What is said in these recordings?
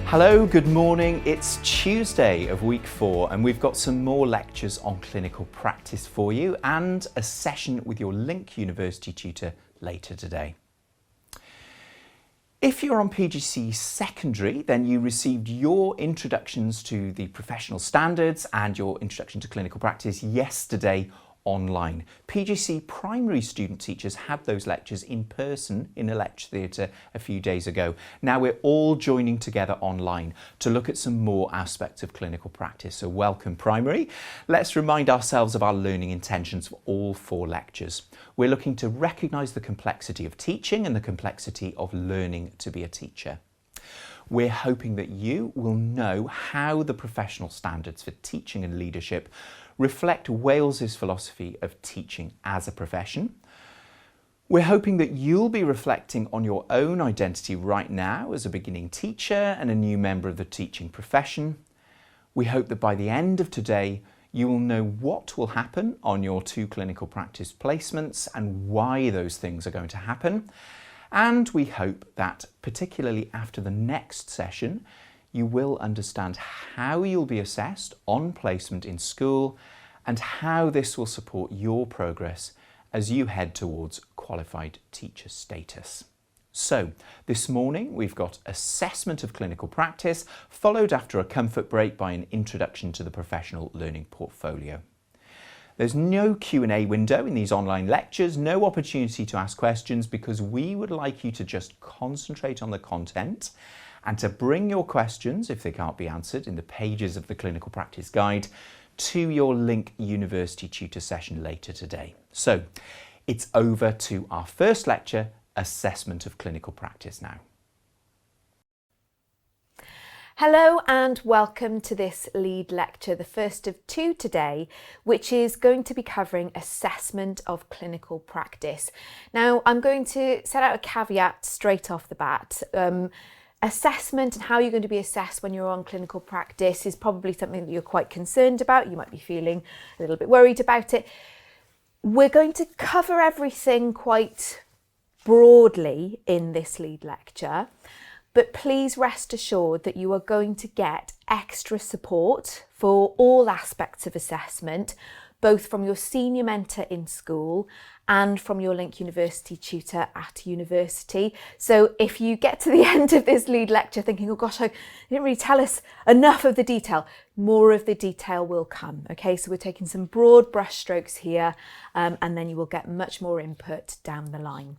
Hello, good morning. It's Tuesday of week 4 and we've got some more lectures on clinical practice for you and a session with your Link University tutor later today. If you're on PGCE Secondary, then you received your introductions to the professional standards and your introduction to clinical practice yesterday online. PGCE Primary student teachers had those lectures in person in a lecture theatre a few days ago. Now we're all joining together online to look at some more aspects of clinical practice. So welcome Primary. Let's remind ourselves of our learning intentions for all 4 lectures. We're looking to recognise the complexity of teaching and the complexity of learning to be a teacher. We're hoping that you will know how the professional standards for teaching and leadership reflect Wales's philosophy of teaching as a profession. We're hoping that you'll be reflecting on your own identity right now as a beginning teacher and a new member of the teaching profession. We hope that by the end of today, you will know what will happen on your 2 clinical practice placements and why those things are going to happen. And we hope that particularly after the next session, you will understand how you'll be assessed on placement in school and how this will support your progress as you head towards qualified teacher status. So this morning we've got assessment of clinical practice, followed after a comfort break by an introduction to the professional learning portfolio. There's no Q&A window in these online lectures, no opportunity to ask questions because we would like you to just concentrate on the content and to bring your questions, if they can't be answered in the pages of the clinical practice guide, to your Link University tutor session later today. So it's over to our first lecture, assessment of clinical practice now. Hello and welcome to this lead lecture, the first of 2 today, which is going to be covering assessment of clinical practice. Now, I'm going to set out a caveat straight off the bat. Assessment and how you're going to be assessed when you're on clinical practice is probably something that you're quite concerned about. You might be feeling a little bit worried about it. We're going to cover everything quite broadly in this lead lecture. But please rest assured that you are going to get extra support for all aspects of assessment, both from your senior mentor in school and from your Link University tutor at university. So if you get to the end of this lead lecture thinking, oh gosh, I didn't really tell us enough of the detail, more of the detail will come. Okay, so we're taking some broad brush strokes here and then you will get much more input down the line.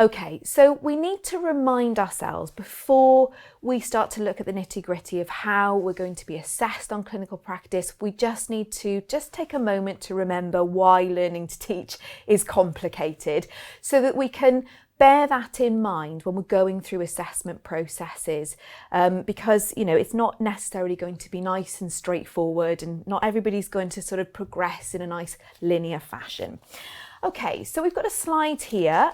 Okay, so we need to remind ourselves before we start to look at the nitty-gritty of how we're going to be assessed on clinical practice, we just need to take a moment to remember why learning to teach is complicated so that we can bear that in mind when we're going through assessment processes because, you know, it's not necessarily going to be nice and straightforward and not everybody's going to sort of progress in a nice linear fashion. Okay, so we've got a slide here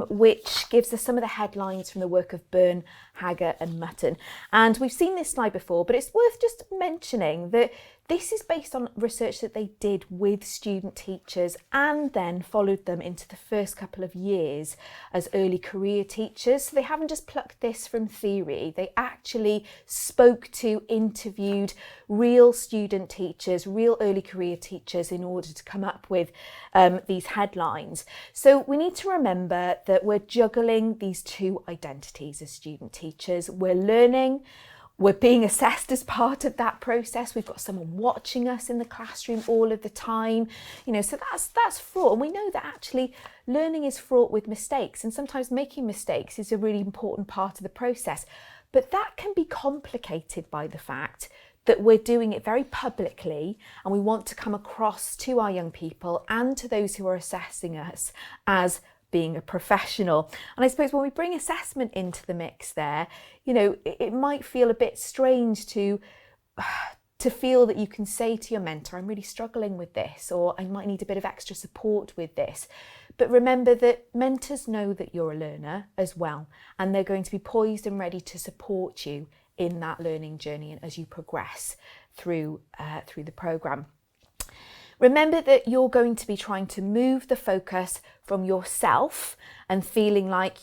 which gives us some of the headlines from the work of Byrne, Hager and Mutton. And we've seen this slide before, but it's worth just mentioning that this is based on research that they did with student teachers and then followed them into the first couple of years as early career teachers. So they haven't just plucked this from theory, they actually spoke to, interviewed real student teachers, real early career teachers in order to come up with these headlines. So we need to remember that we're juggling these 2 identities as student teachers. We're learning, we're being assessed as part of that process. We've got someone watching us in the classroom all of the time, you know, so that's fraught. And we know that actually learning is fraught with mistakes, and sometimes making mistakes is a really important part of the process. But that can be complicated by the fact that we're doing it very publicly and we want to come across to our young people and to those who are assessing us as being a professional. And I suppose when we bring assessment into the mix there, you know, it might feel a bit strange to feel that you can say to your mentor, I'm really struggling with this, or I might need a bit of extra support with this. But remember that mentors know that you're a learner as well, and they're going to be poised and ready to support you in that learning journey and as you progress through the programme. Remember that you're going to be trying to move the focus from yourself and feeling like,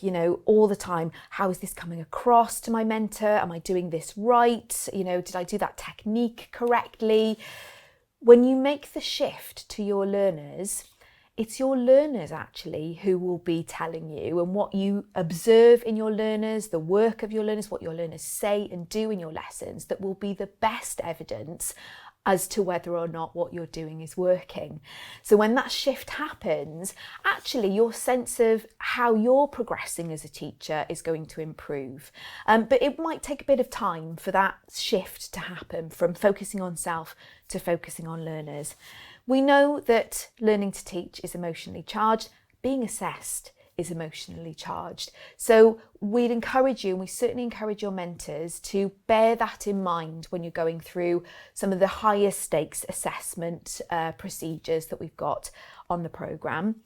all the time, how is this coming across to my mentor? Am I doing this right? Did I do that technique correctly? When you make the shift to your learners, it's your learners actually who will be telling you, and what you observe in your learners, the work of your learners, what your learners say and do in your lessons, that will be the best evidence as to whether or not what you're doing is working. So when that shift happens, actually your sense of how you're progressing as a teacher is going to improve. But it might take a bit of time for that shift to happen from focusing on self to focusing on learners. We know that learning to teach is emotionally charged. Being assessed is emotionally charged. So we'd encourage you, and we certainly encourage your mentors, to bear that in mind when you're going through some of the highest stakes assessment procedures that we've got on the programme.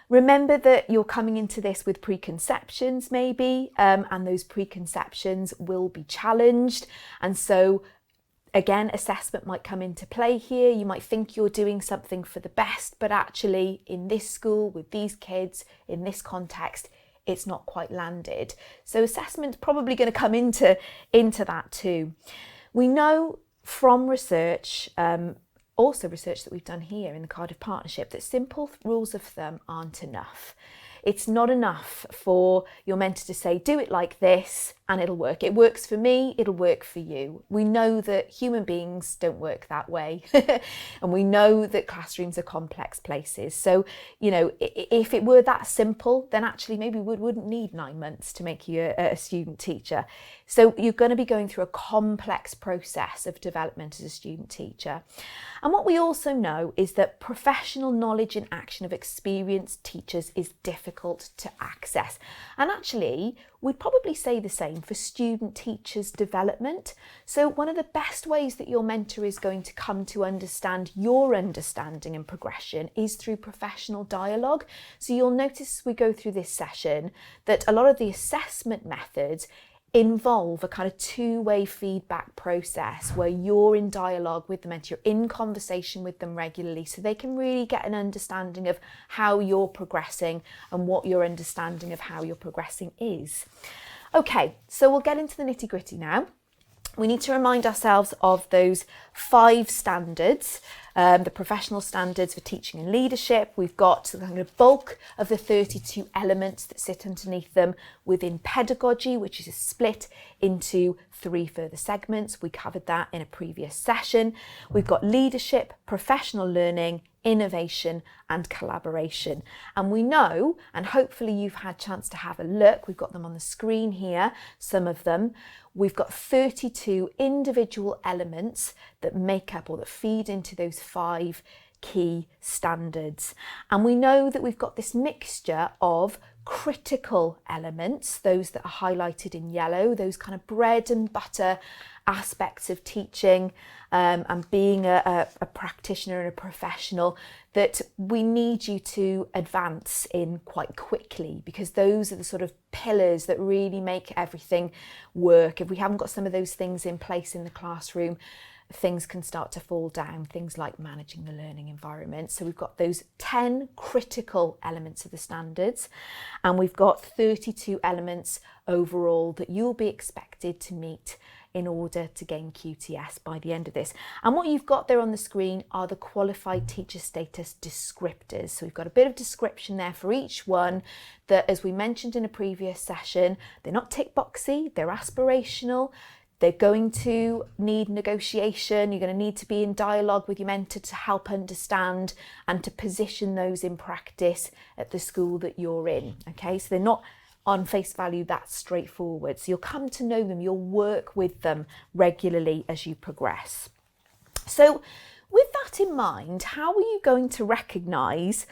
Remember that you're coming into this with preconceptions maybe, and those preconceptions will be challenged. And so again, assessment might come into play here. You might think you're doing something for the best, but actually in this school, with these kids, in this context, it's not quite landed. So assessment's probably going to come into that too. We know from research, also research that we've done here in the Cardiff Partnership, that simple rules of thumb aren't enough. It's not enough for your mentor to say, do it like this and it'll work. It works for me, it'll work for you. We know that human beings don't work that way. And we know that classrooms are complex places. So, if it were that simple, then actually maybe we wouldn't need 9 months to make you a student teacher. So you're going to be going through a complex process of development as a student teacher. And what we also know is that professional knowledge and action of experienced teachers is difficult to access. And actually, we'd probably say the same for student teachers' development. So one of the best ways that your mentor is going to come to understand your understanding and progression is through professional dialogue. So you'll notice as we go through this session that a lot of the assessment methods involve a kind of two-way feedback process where you're in dialogue with the mentor, you're in conversation with them regularly, so they can really get an understanding of how you're progressing and what your understanding of how you're progressing is. Okay, so we'll get into the nitty-gritty now. We need to remind ourselves of those 5 standards, the professional standards for teaching and leadership. We've got the kind of bulk of the 32 elements that sit underneath them within pedagogy, which is split into 3 further segments. We covered that in a previous session. We've got leadership, professional learning, innovation and collaboration. And we know, and hopefully you've had a chance to have a look, we've got them on the screen here, some of them. We've got 32 individual elements that make up or that feed into those 5 key standards. And we know that we've got this mixture of critical elements, those that are highlighted in yellow, those kind of bread and butter aspects of teaching and being a practitioner and a professional that we need you to advance in quite quickly, because those are the sort of pillars that really make everything work. If we haven't got some of those things in place in the classroom, things can start to fall down, things like managing the learning environment. So we've got those 10 critical elements of the standards, and we've got 32 elements overall that you'll be expected to meet in order to gain QTS by the end of this. And what you've got there on the screen are the qualified teacher status descriptors. So we've got a bit of description there for each one that, as we mentioned in a previous session, they're not tick boxy, they're aspirational. They're going to need negotiation. You're going to need to be in dialogue with your mentor to help understand and to position those in practice at the school that you're in. Okay, so they're not on face value that straightforward. So you'll come to know them, you'll work with them regularly as you progress. So with that in mind, how are you going to recognise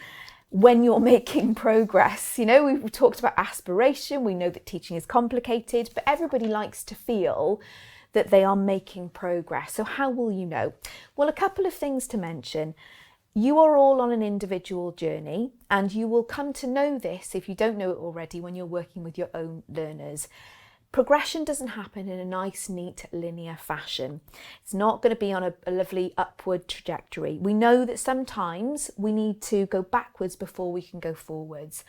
when you're making progress? We've talked about aspiration. We know that teaching is complicated, but everybody likes to feel that they are making progress. So how will you know? Well, a couple of things to mention. You are all on an individual journey, and you will come to know this, if you don't know it already, when you're working with your own learners. progression doesn't happen in a nice, neat, linear fashion. It's not going to be on a lovely upward trajectory. We know that sometimes we need to go backwards before we can go forwards.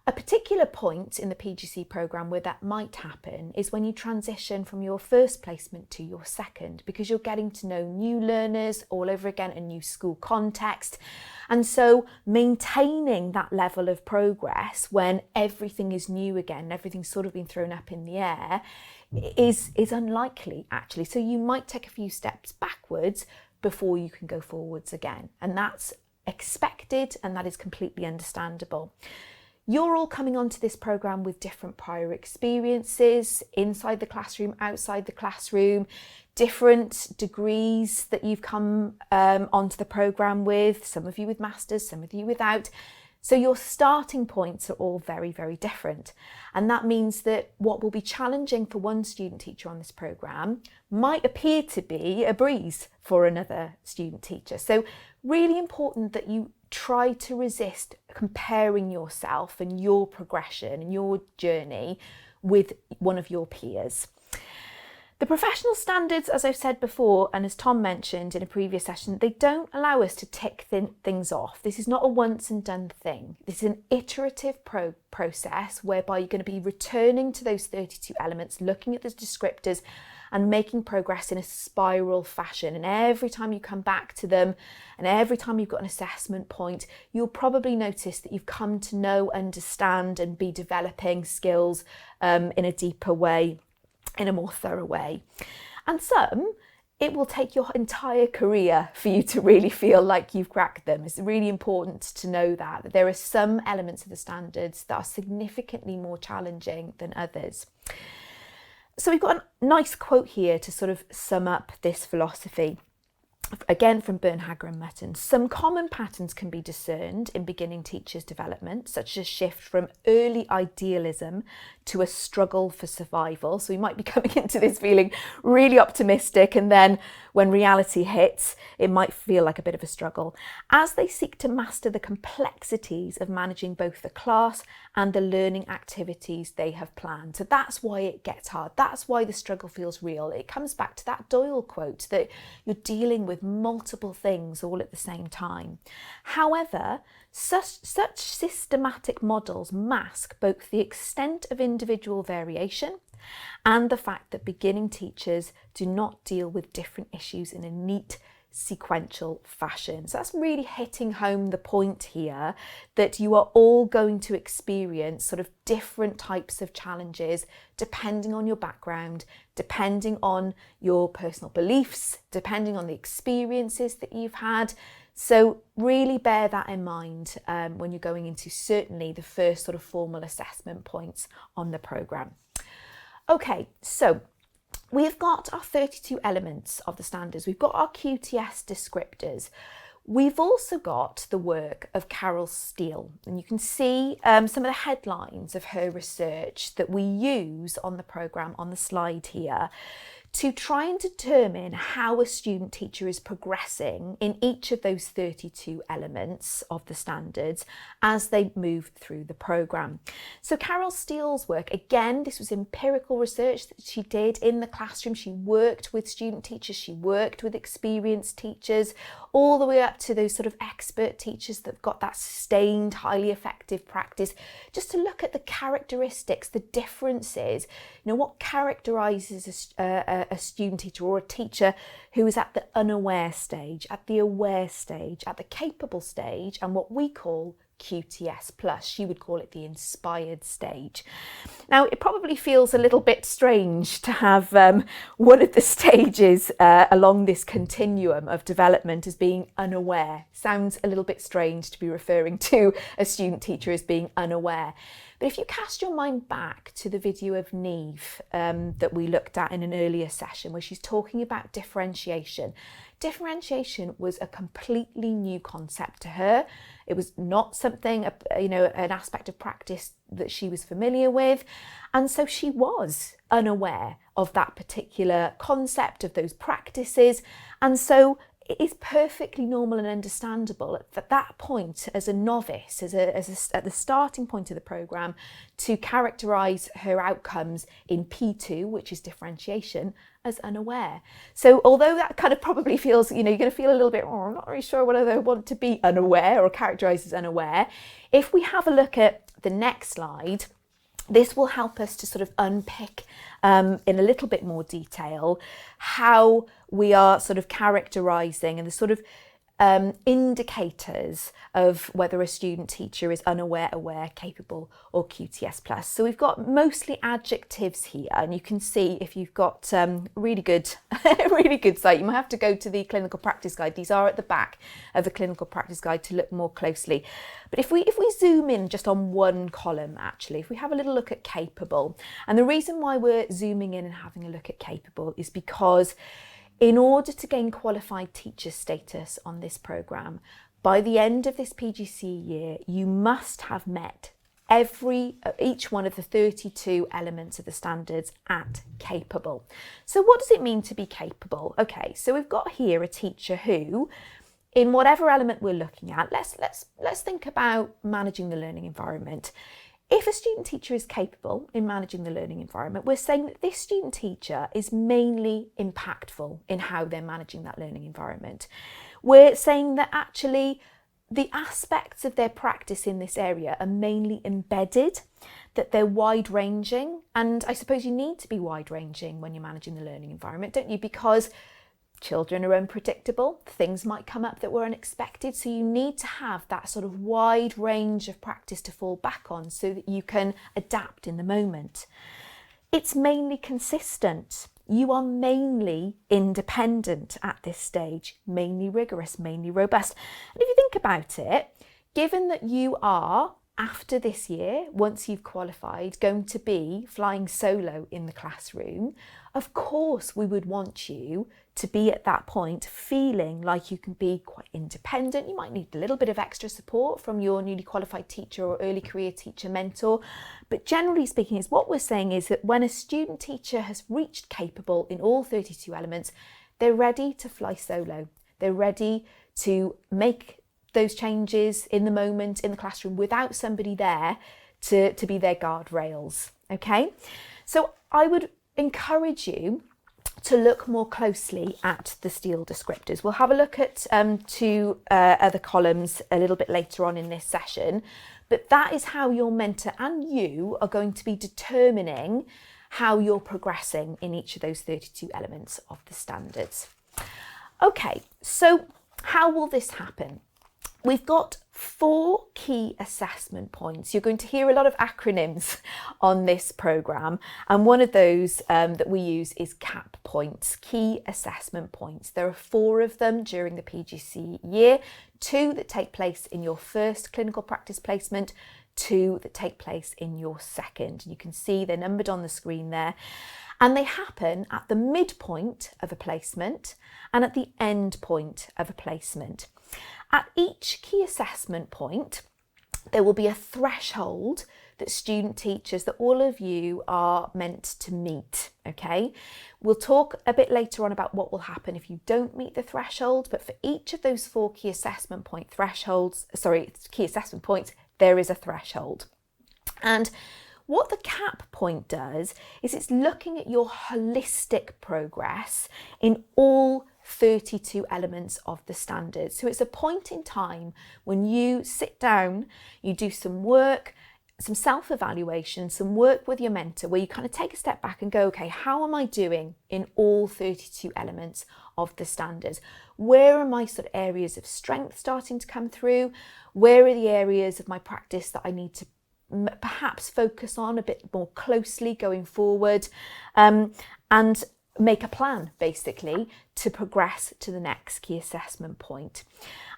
A particular point in the PGCE programme where that might happen is when you transition from your first placement to your second, because you're getting to know new learners all over again, a new school context. And so maintaining that level of progress when everything is new again, everything's sort of been thrown up in the air, is unlikely actually. So you might take a few steps backwards before you can go forwards again. And that's expected and that is completely understandable. You're all coming onto this programme with different prior experiences, inside the classroom, outside the classroom, different degrees that you've come onto the programme with, some of you with masters, some of you without. So your starting points are all very, very different. And that means that what will be challenging for one student teacher on this programme might appear to be a breeze for another student teacher. So really important that you try to resist comparing yourself and your progression and your journey with one of your peers. The professional standards, as I've said before, and as Tom mentioned in a previous session, they don't allow us to tick things off. This is not a once and done thing. This is an iterative process whereby you're going to be returning to those 32 elements, looking at the descriptors and making progress in a spiral fashion. And every time you come back to them and every time you've got an assessment point, you'll probably notice that you've come to know, understand and be developing skills in a deeper way, in a more thorough way. And some, it will take your entire career for you to really feel like you've cracked them. It's really important to know that there are some elements of the standards that are significantly more challenging than others. So we've got a nice quote here to sort of sum up this philosophy. Again from Bernhager and Mutton. Some common patterns can be discerned in beginning teachers' development, such as a shift from early idealism to a struggle for survival. So we might be coming into this feeling really optimistic, and then when reality hits, it might feel like a bit of a struggle, as they seek to master the complexities of managing both the class and the learning activities they have planned. So that's why it gets hard. That's why the struggle feels real. It comes back to that Doyle quote that you're dealing with multiple things all at the same time. However, such systematic models mask both the extent of individual variation and the fact that beginning teachers do not deal with different issues in a neat, sequential fashion. So that's really hitting home the point here that you are all going to experience sort of different types of challenges depending on your background, depending on your personal beliefs, depending on the experiences that you've had. So really bear that in mind when you're going into certainly the first sort of formal assessment points on the programme. Okay, so we've got our 32 elements of the standards. We've got our QTS descriptors. We've also got the work of Carol Steele, and you can see some of the headlines of her research that we use on the programme on the slide here to try and determine how a student teacher is progressing in each of those 32 elements of the standards as they move through the programme. So Carol Steele's work, again, this was empirical research that she did in the classroom. She worked with student teachers, she worked with experienced teachers, all the way up to those sort of expert teachers that've got that sustained, highly effective practice, just to look at the characteristics, the differences, what characterises a student teacher or a teacher who is at the unaware stage, at the aware stage, at the capable stage, and what we call QTS plus. She would call it the inspired stage. Now, it probably feels a little bit strange to have one of the stages along this continuum of development as being unaware. Sounds a little bit strange to be referring to a student teacher as being unaware. But if you cast your mind back to the video of Neve that we looked at in an earlier session where she's talking about differentiation, differentiation was a completely new concept to her. It was not something, an aspect of practice that she was familiar with. And so she was unaware of that particular concept, of those practices. And so it is perfectly normal and understandable at that point as a novice, at the starting point of the programme, to characterise her outcomes in P2, which is differentiation, as unaware. So although that kind of probably feels, you're going to feel a little bit, I'm not really sure whether I want to be unaware or characterised as unaware. If we have a look at the next slide, this will help us to sort of unpick in a little bit more detail how we are sort of characterising and the sort of indicators of whether a student teacher is unaware, aware, capable or QTS+. So we've got mostly adjectives here, and you can see if you've got really good site, you might have to go to the clinical practice guide. These are at the back of the clinical practice guide to look more closely. But if we zoom in just on one column, actually, if we have a little look at capable, and the reason why we're zooming in and having a look at capable is because in order to gain qualified teacher status on this programme, by the end of this PGCE year, you must have met each one of the 32 elements of the standards at capable. So what does it mean to be capable? Okay, so we've got here a teacher who, in whatever element we're looking at, let's think about managing the learning environment. If a student teacher is capable in managing the learning environment, we're saying that this student teacher is mainly impactful in how they're managing that learning environment. We're saying that actually the aspects of their practice in this area are mainly embedded, that they're wide-ranging, and I suppose you need to be wide-ranging when you're managing the learning environment, don't you? Because children are unpredictable, things might come up that were unexpected, so you need to have that sort of wide range of practice to fall back on so that you can adapt in the moment. It's mainly consistent. You are mainly independent at this stage, mainly rigorous, mainly robust. And if you think about it, given that you are, after this year, once you've qualified, going to be flying solo in the classroom, of course we would want you to be at that point feeling like you can be quite independent. You might need a little bit of extra support from your newly qualified teacher or early career teacher mentor. But generally speaking, is what we're saying is that when a student teacher has reached capable in all 32 elements, they're ready to fly solo. They're ready to make those changes in the moment in the classroom without somebody there to be their guardrails. Okay, so I would encourage you to look more closely at the STEEL descriptors. We'll have a look at two other columns a little bit later on in this session, but that is how your mentor and you are going to be determining how you're progressing in each of those 32 elements of the standards. Okay, so how will this happen? We've got 4 key assessment points. You're going to hear a lot of acronyms on this programme, and one of those that we use is CAP points, key assessment points. There are 4 of them during the PGCE year, 2 that take place in your first clinical practice placement, 2 that take place in your second. You can see they're numbered on the screen there, and they happen at the midpoint of a placement and at the end point of a placement. At each key assessment point, there will be a threshold that student teachers, that all of you are meant to meet, okay? We'll talk a bit later on about what will happen if you don't meet the threshold, but for each of those 4 key assessment points, there is a threshold. And what the CAP point does is it's looking at your holistic progress in all 32 elements of the standards. So it's a point in time when you sit down, you do some work, some self-evaluation, some work with your mentor, where you kind of take a step back and go, okay, how am I doing in all 32 elements of the standards? Where are my sort of areas of strength starting to come through? Where are the areas of my practice that I need to perhaps focus on a bit more closely going forward? And make a plan basically to progress to the next key assessment point.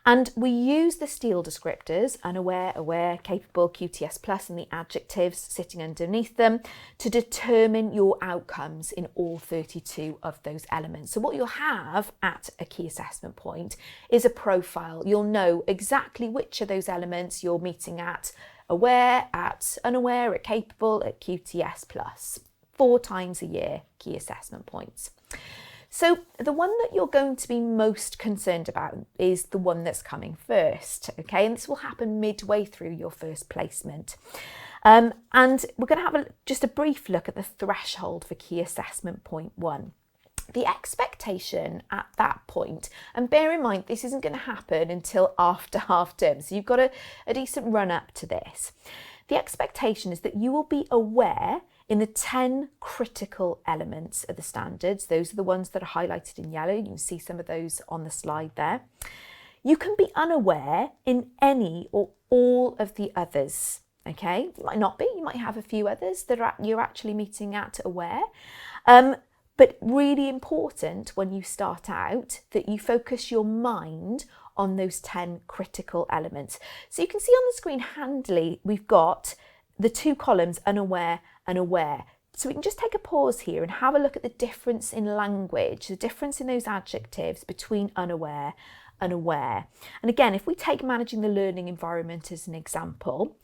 And we use the STEEL descriptors, unaware, aware, capable, QTS+, and the adjectives sitting underneath them to determine your outcomes in all 32 of those elements. So what you'll have at a key assessment point is a profile. You'll know exactly which of those elements you're meeting at aware, at unaware, at capable, at QTS+. 4 times a year key assessment points. So the one that you're going to be most concerned about is the one that's coming first, okay? And this will happen midway through your first placement. And we're going to have just a brief look at the threshold for key assessment point 1. The expectation at that point, and bear in mind this isn't going to happen until after half term, so you've got a decent run up to this. The expectation is that you will be aware in the 10 critical elements of the standards. Those are the ones that are highlighted in yellow. You can see some of those on the slide there. You can be unaware in any or all of the others. Okay, you might not be, you might have a few others that you're actually meeting at aware. But really important when you start out that you focus your mind on those 10 critical elements. So you can see on the screen handily, we've got the 2 columns, unaware and aware. So we can just take a pause here and have a look at the difference in language, the difference in those adjectives between unaware and aware. And again, if we take managing the learning environment as an example,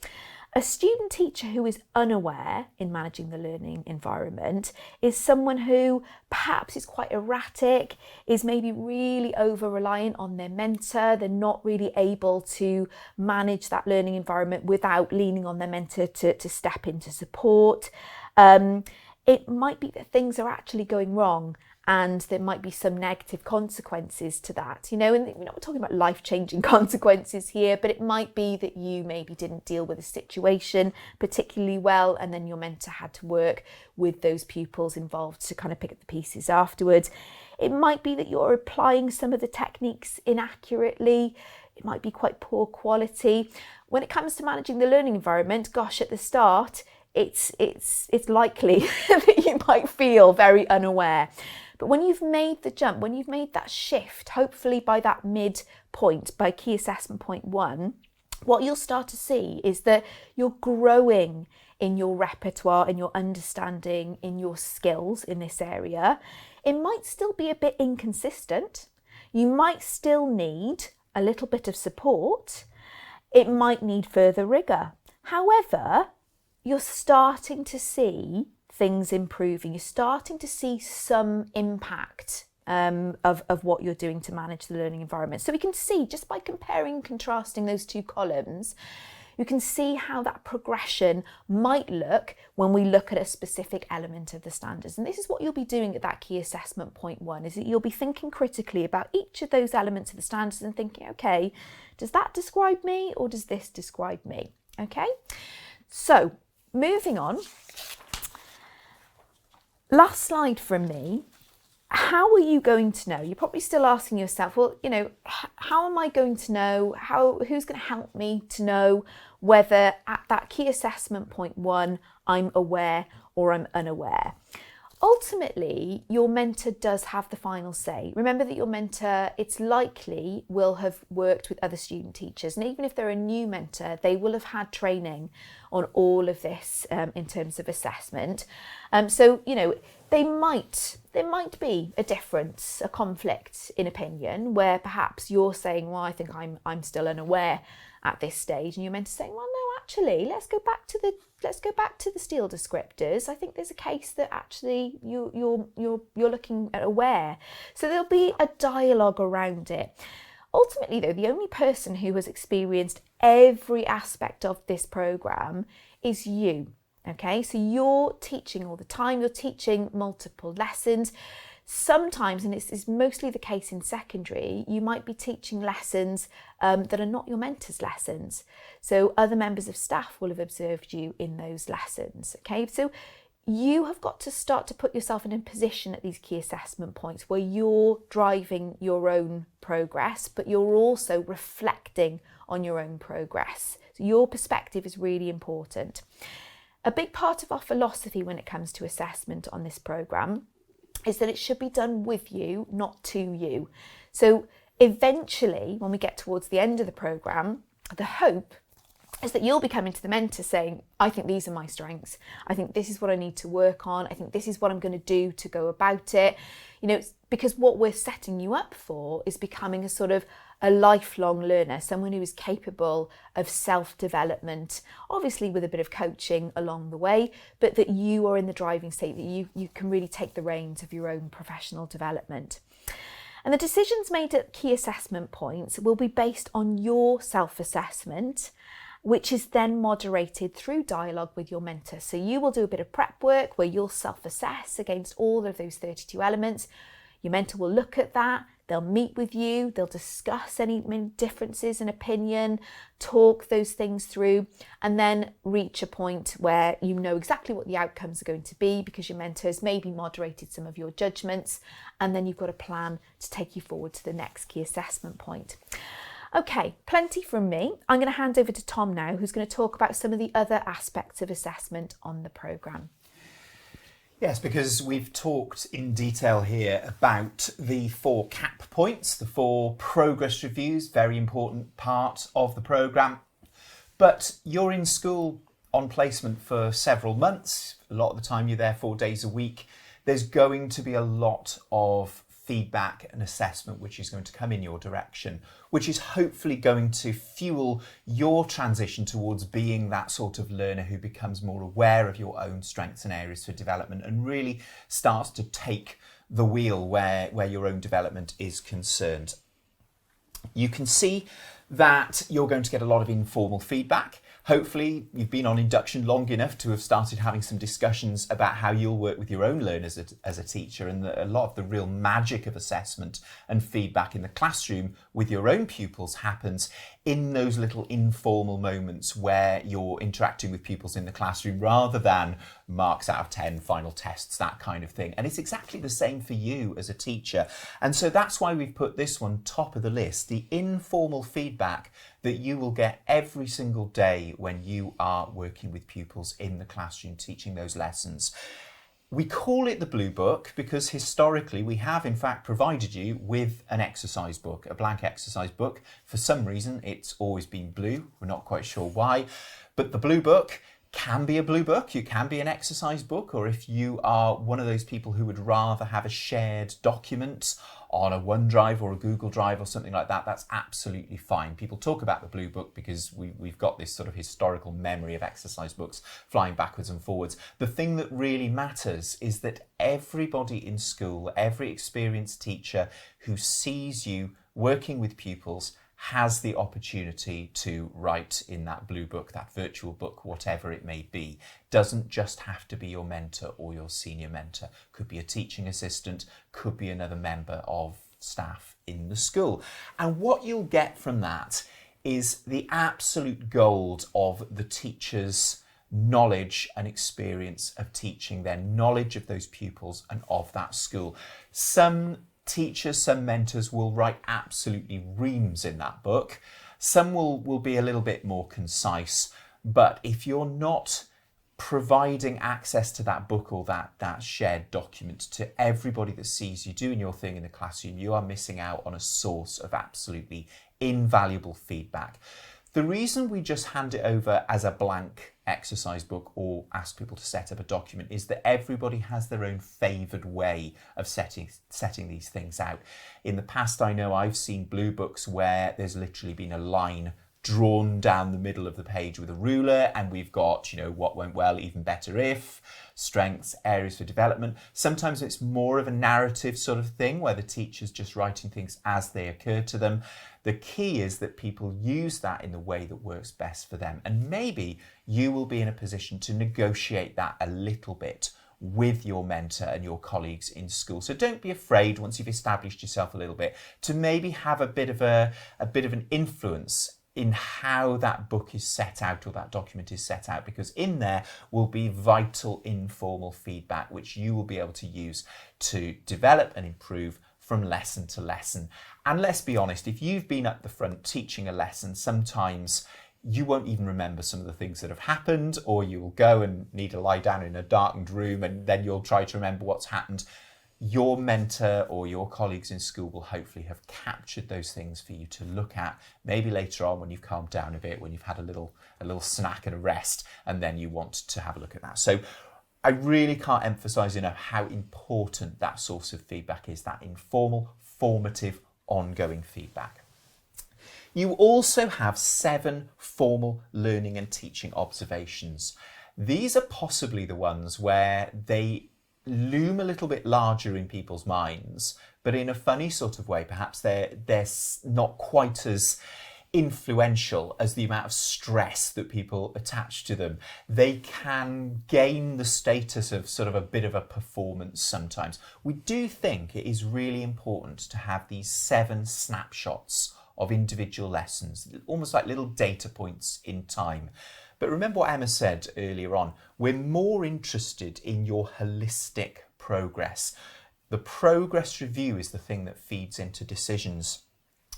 a student teacher who is unaware in managing the learning environment is someone who perhaps is quite erratic, is maybe really over-reliant on their mentor. They're not really able to manage that learning environment without leaning on their mentor to step in to support. It might be that things are actually going wrong and there might be some negative consequences to that, and we're not talking about life-changing consequences here, but it might be that you maybe didn't deal with a situation particularly well, and then your mentor had to work with those pupils involved to kind of pick up the pieces afterwards. It might be that you're applying some of the techniques inaccurately. It might be quite poor quality. When it comes to managing the learning environment, gosh, at the start, it's likely that you might feel very unaware. But when you've made the jump, when you've made that shift, hopefully by that midpoint, by key assessment point 1, what you'll start to see is that you're growing in your repertoire, in your understanding, in your skills in this area. It might still be a bit inconsistent. You might still need a little bit of support. It might need further rigour. However, you're starting to see things improving. You're starting to see some impact of what you're doing to manage the learning environment. So we can see, just by comparing and contrasting those 2 columns, you can see how that progression might look when we look at a specific element of the standards. And this is what you'll be doing at that key assessment point 1, is that you'll be thinking critically about each of those elements of the standards and thinking, okay, does that describe me or does this describe me? Okay, so moving on. Last slide from me. How are you going to know? You're probably still asking yourself, well, how am I going to know? Who's going to help me to know whether at that key assessment point 1, I'm aware or I'm unaware? Ultimately, your mentor does have the final say. Remember that your mentor, it's likely, will have worked with other student teachers. And even if they're a new mentor, they will have had training on all of this in terms of assessment. So, there might be a difference, a conflict in opinion, where perhaps you're saying, well, I think I'm still unaware at this stage, and your mentor's saying, well, no, actually, let's go back to the steel descriptors. I think there's a case that actually you're looking at aware. So there'll be a dialogue around it. Ultimately, though, the only person who has experienced every aspect of this programme is you. Okay, so you're teaching all the time, you're teaching multiple lessons. Sometimes, and this is mostly the case in secondary, you might be teaching lessons that are not your mentor's lessons. So other members of staff will have observed you in those lessons. Okay, so you have got to start to put yourself in a position at these key assessment points where you're driving your own progress, but you're also reflecting on your own progress. So your perspective is really important. A big part of our philosophy when it comes to assessment on this programme is that it should be done with you, not to you. So eventually, when we get towards the end of the programme, the hope is that you'll be coming to the mentor saying, I think these are my strengths. I think this is what I need to work on. I think this is what I'm going to do to go about it. Because what we're setting you up for is becoming a sort of a lifelong learner, someone who is capable of self-development, obviously with a bit of coaching along the way, but that you are in the driving seat, that you can really take the reins of your own professional development. And the decisions made at key assessment points will be based on your self-assessment, which is then moderated through dialogue with your mentor. So you will do a bit of prep work where you'll self-assess against all of those 32 elements. Your mentor will look at that, they'll meet with you, they'll discuss any differences in opinion, talk those things through, and then reach a point where you know exactly what the outcomes are going to be because your mentor has maybe moderated some of your judgments, and then you've got a plan to take you forward to the next key assessment point. Okay, plenty from me. I'm going to hand over to Tom now, who's going to talk about some of the other aspects of assessment on the programme. Yes, because we've talked in detail here about the 4 CAP points, the 4 progress reviews, very important part of the programme. But you're in school on placement for several months. A lot of the time you're there 4 days a week. There's going to be a lot of feedback and assessment which is going to come in your direction, which is hopefully going to fuel your transition towards being that sort of learner who becomes more aware of your own strengths and areas for development and really starts to take the wheel where your own development is concerned. You can see that you're going to get a lot of informal feedback. Hopefully you've been on induction long enough to have started having some discussions about how you'll work with your own learners as a teacher, and a lot of the real magic of assessment and feedback in the classroom with your own pupils happens in those little informal moments where you're interacting with pupils in the classroom rather than marks out of 10, final tests, that kind of thing. And it's exactly the same for you as a teacher. And so that's why we've put this one top of the list, the informal feedback that you will get every single day when you are working with pupils in the classroom, teaching those lessons. We call it the Blue Book because historically we have in fact provided you with an exercise book, a blank exercise book. For some reason it's always been blue, we're not quite sure why, but the Blue Book can be a blue book, you can be an exercise book, or if you are one of those people who would rather have a shared document on a OneDrive or a Google Drive or something like that, that's absolutely fine. People talk about the Blue Book because we've got this sort of historical memory of exercise books flying backwards and forwards. The thing that really matters is that everybody in school, every experienced teacher who sees you working with pupils has the opportunity to write in that blue book, that virtual book, whatever it may be. Doesn't just have to be your mentor or your senior mentor. Could be a teaching assistant, could be another member of staff in the school. And what you'll get from that is the absolute gold of the teacher's knowledge and experience of teaching, their knowledge of those pupils and of that school. Some teachers, some mentors will write absolutely reams in that book. Some will be a little bit more concise, but if you're not providing access to that book or that shared document to everybody that sees you doing your thing in the classroom, you are missing out on a source of absolutely invaluable feedback. The reason we just hand it over as a blank exercise book or ask people to set up a document is that everybody has their own favoured way of setting these things out. In the past, I know I've seen blue books where there's literally been a line drawn down the middle of the page with a ruler, and we've got, what went well, even better if, strengths, areas for development. Sometimes it's more of a narrative sort of thing where the teacher's just writing things as they occur to them. The key is that people use that in the way that works best for them. And maybe you will be in a position to negotiate that a little bit with your mentor and your colleagues in school. So don't be afraid, once you've established yourself a little bit, to maybe have a bit of an influence in how that book is set out or that document is set out, because in there will be vital informal feedback which you will be able to use to develop and improve from lesson to lesson. And let's be honest, if you've been at the front teaching a lesson, sometimes you won't even remember some of the things that have happened, or you'll go and need to lie down in a darkened room and then you'll try to remember what's happened. Your mentor or your colleagues in school will hopefully have captured those things for you to look at, maybe later on when you've calmed down a bit, when you've had a little snack and a rest, and then you want to have a look at that. So I really can't emphasize enough how important that source of feedback is, that informal, formative, ongoing feedback. You also have 7 formal learning and teaching observations. These are possibly the ones where they loom a little bit larger in people's minds, but in a funny sort of way. Perhaps they're not quite as influential as the amount of stress that people attach to them. They can gain the status of sort of a bit of a performance sometimes. We do think it is really important to have these 7 snapshots of individual lessons, almost like little data points in time. But remember what Emma said earlier on, we're more interested in your holistic progress. The progress review is the thing that feeds into decisions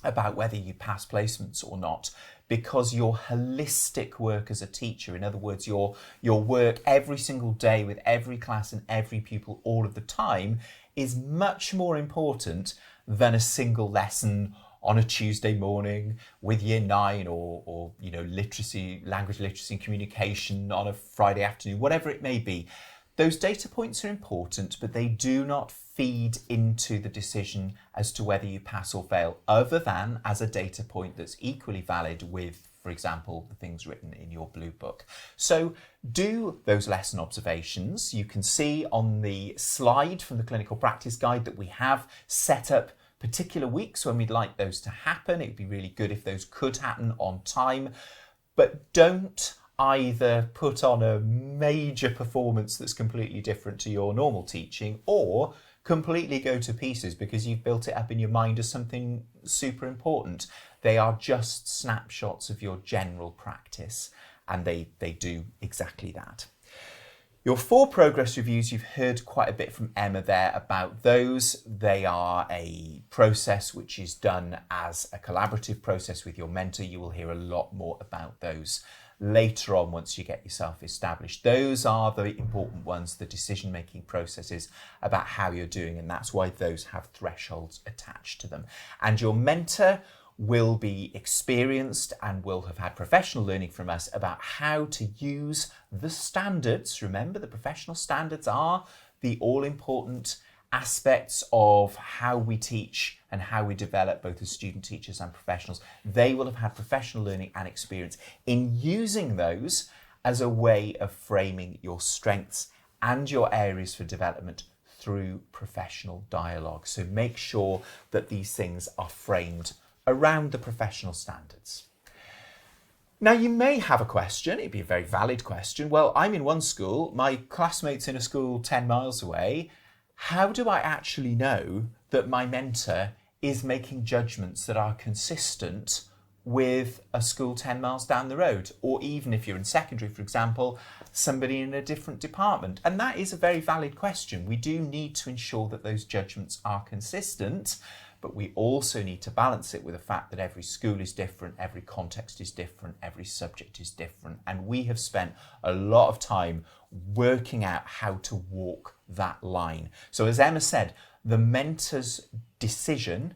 about whether you pass placements or not, because your holistic work as a teacher, in other words, your work every single day with every class and every pupil all of the time, is much more important than a single lesson on a Tuesday morning with year 9 or literacy, language literacy and communication on a Friday afternoon, whatever it may be. Those data points are important, but they do not feed into the decision as to whether you pass or fail, other than as a data point that's equally valid with, for example, the things written in your blue book. So do those lesson observations. You can see on the slide from the clinical practice guide that we have set up particular weeks when we'd like those to happen. It would be really good if those could happen on time, but don't either put on a major performance that's completely different to your normal teaching, or completely go to pieces because you've built it up in your mind as something super important. They are just snapshots of your general practice, and they do exactly that. Your 4 progress reviews, you've heard quite a bit from Emma there about those. They are a process which is done as a collaborative process with your mentor. You will hear a lot more about those later on once you get yourself established. Those are the important ones, the decision-making processes about how you're doing, and that's why those have thresholds attached to them. And your mentor will be experienced and will have had professional learning from us about how to use the standards. Remember, the professional standards are the all-important aspects of how we teach and how we develop both as student teachers and professionals. They will have had professional learning and experience in using those as a way of framing your strengths and your areas for development through professional dialogue. So make sure that these things are framed around the professional standards. Now, you may have a question, it'd be a very valid question. Well, I'm in one school, my classmate's in a school 10 miles away. How do I actually know that my mentor is making judgments that are consistent with a school 10 miles down the road? Or even if you're in secondary, for example, somebody in a different department? And that is a very valid question. We do need to ensure that those judgments are consistent, but we also need to balance it with the fact that every school is different, every context is different, every subject is different. And we have spent a lot of time working out how to walk that line. So as Emma said, the mentor's decision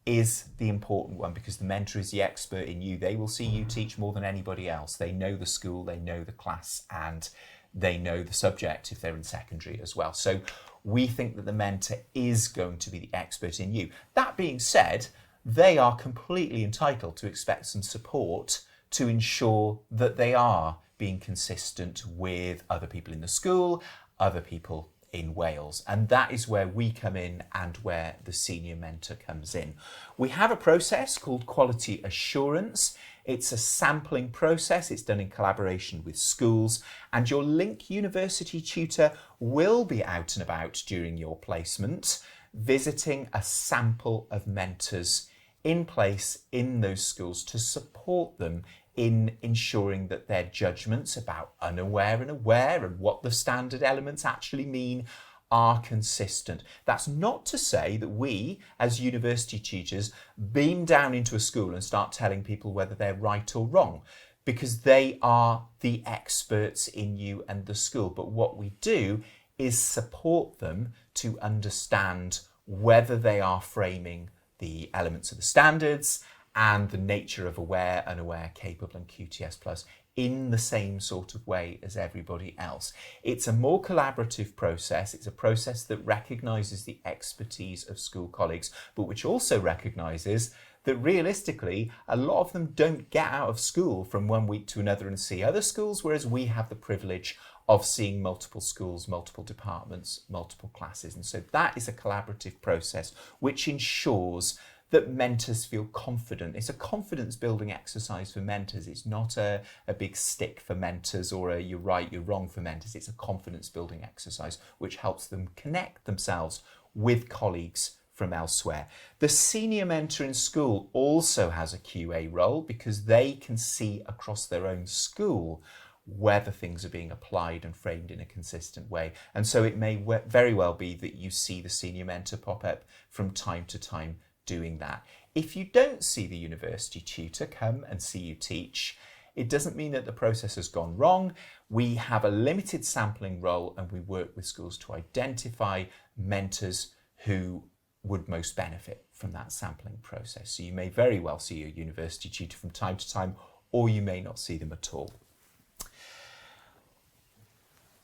is the important one, because the mentor is the expert in you. They will see you teach more than anybody else. They know the school, they know the class, and they know the subject if they're in secondary as well. So we think that the mentor is going to be the expert in you. That being said, they are completely entitled to expect some support to ensure that they are being consistent with other people in the school, other people in Wales. And that is where we come in and where the senior mentor comes in. We have a process called quality assurance. It's a sampling process. It's done in collaboration with schools, and your Link University tutor will be out and about during your placement, visiting a sample of mentors in place in those schools to support them in ensuring that their judgments about unaware and aware and what the standard elements actually mean are consistent. That's not to say that we, as university tutors, beam down into a school and start telling people whether they're right or wrong, because they are the experts in you and the school. But what we do is support them to understand whether they are framing the elements of the standards and the nature of aware, unaware, capable and QTS plus in the same sort of way as everybody else. It's a more collaborative process. It's a process that recognises the expertise of school colleagues, but which also recognises that realistically, a lot of them don't get out of school from one week to another and see other schools, whereas we have the privilege of seeing multiple schools, multiple departments, multiple classes. And so that is a collaborative process which ensures that mentors feel confident. It's a confidence building exercise for mentors. It's not a big stick for mentors or a you're right, you're wrong for mentors. It's a confidence building exercise which helps them connect themselves with colleagues from elsewhere. The senior mentor in school also has a QA role because they can see across their own school whether things are being applied and framed in a consistent way. And so it may very well be that you see the senior mentor pop up from time to time doing that. If you don't see the university tutor come and see you teach, it doesn't mean that the process has gone wrong. We have a limited sampling role and we work with schools to identify mentors who would most benefit from that sampling process. So you may very well see a university tutor from time to time, or you may not see them at all.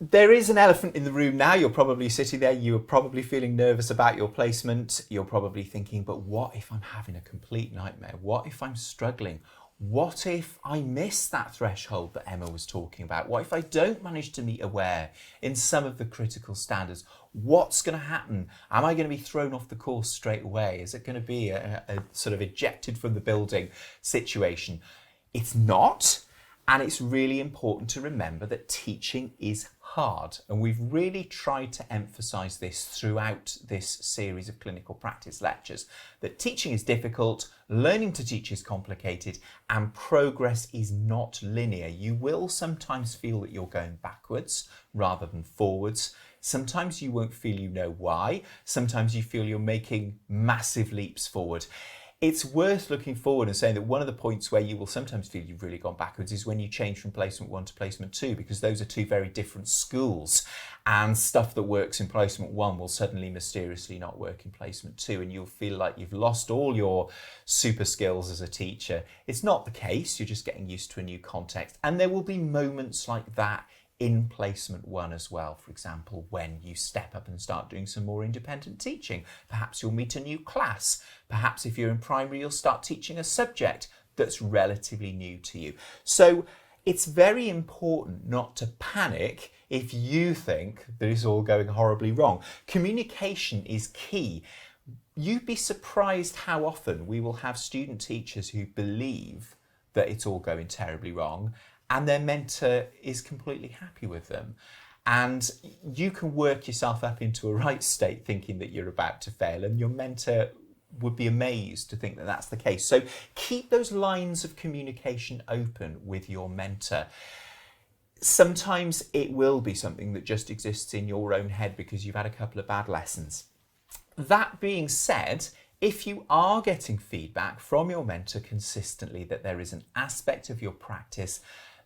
There is an elephant in the room now. You're probably sitting there, you're probably feeling nervous about your placement. You're probably thinking, but what if I'm having a complete nightmare? What if I'm struggling? What if I miss that threshold that Emma was talking about? What if I don't manage to meet aware in some of the critical standards? What's going to happen? Am I going to be thrown off the course straight away? Is it going to be a sort of ejected from the building situation? It's not. And it's really important to remember that teaching is hard. And we've really tried to emphasize this throughout this series of clinical practice lectures, that teaching is difficult, learning to teach is complicated, and progress is not linear. You will sometimes feel that you're going backwards rather than forwards. Sometimes you won't feel you know why. Sometimes you feel you're making massive leaps forward. It's worth looking forward and saying that one of the points where you will sometimes feel you've really gone backwards is when you change from placement 1 to placement 2, because those are two very different schools, and stuff that works in placement 1 will suddenly mysteriously not work in placement 2, and you'll feel like you've lost all your super skills as a teacher. It's not the case. You're just getting used to a new context, and there will be moments like that in placement 1 as well. For example, when you step up and start doing some more independent teaching, perhaps you'll meet a new class. Perhaps if you're in primary, you'll start teaching a subject that's relatively new to you. So it's very important not to panic if you think that it's all going horribly wrong. Communication is key. You'd be surprised how often we will have student teachers who believe that it's all going terribly wrong, and their mentor is completely happy with them. And you can work yourself up into a right state thinking that you're about to fail, and your mentor would be amazed to think that that's the case. So keep those lines of communication open with your mentor. Sometimes it will be something that just exists in your own head because you've had a couple of bad lessons. That being said, if you are getting feedback from your mentor consistently that there is an aspect of your practice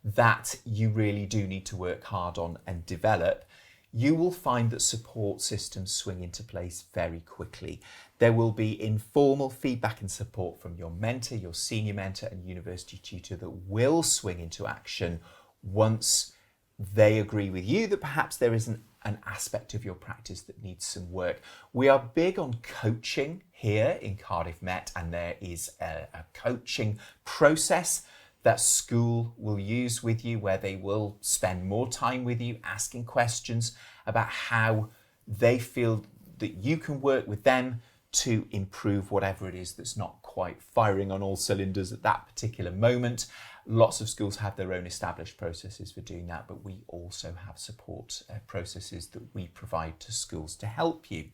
that you really do need to work hard on and develop, you will find that support systems swing into place very quickly. There will be informal feedback and support from your mentor, your senior mentor and university tutor that will swing into action once they agree with you that perhaps there is an aspect of your practice that needs some work. We are big on coaching here in Cardiff Met, and there is a coaching process that school will use with you, where they will spend more time with you asking questions about how they feel that you can work with them to improve whatever it is that's not quite firing on all cylinders at that particular moment. Lots of schools have their own established processes for doing that, but we also have support processes that we provide to schools to help you.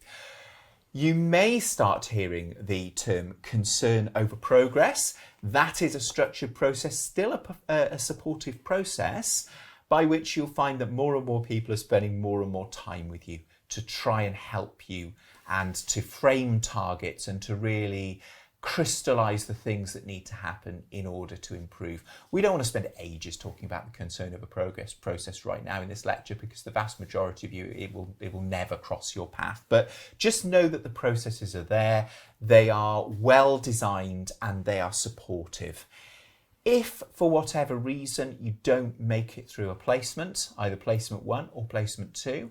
You may start hearing the term concern over progress. That is a structured process, still a supportive process, by which you'll find that more and more people are spending more and more time with you to try and help you and to frame targets and to really crystallize the things that need to happen in order to improve. We don't want to spend ages talking about the concern over progress process right now in this lecture, because the vast majority of you, it will never cross your path. But just know that the processes are there, they are well designed, and they are supportive. If for whatever reason you don't make it through a placement, either placement 1 or placement 2,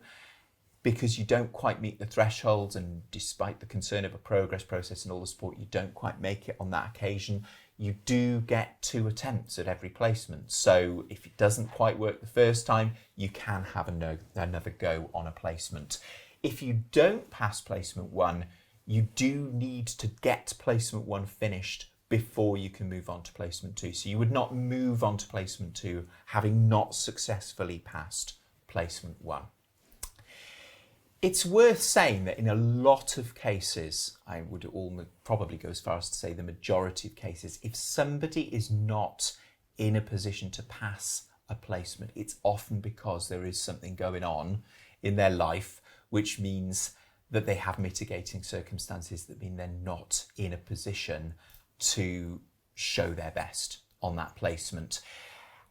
because you don't quite meet the thresholds, and despite the concern of a progress process and all the support, you don't quite make it on that occasion, you do get 2 attempts at every placement. So if it doesn't quite work the first time, you can have another go on a placement. If you don't pass placement 1, you do need to get placement 1 finished before you can move on to placement 2. So you would not move on to placement 2 having not successfully passed placement 1. It's worth saying that in a lot of cases, I would probably go as far as to say the majority of cases, if somebody is not in a position to pass a placement, it's often because there is something going on in their life, which means that they have mitigating circumstances that mean they're not in a position to show their best on that placement.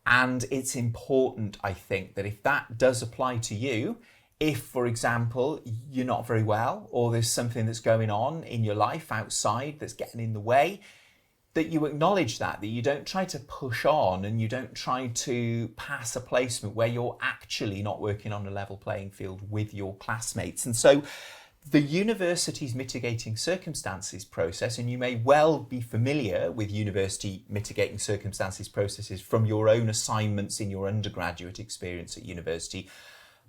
And it's important, I think, that if that does apply to you, if, for example, you're not very well, or there's something that's going on in your life outside that's getting in the way, that you acknowledge that you don't try to push on and you don't try to pass a placement where you're actually not working on a level playing field with your classmates. And so the university's mitigating circumstances process, and you may well be familiar with university mitigating circumstances processes from your own assignments in your undergraduate experience at university,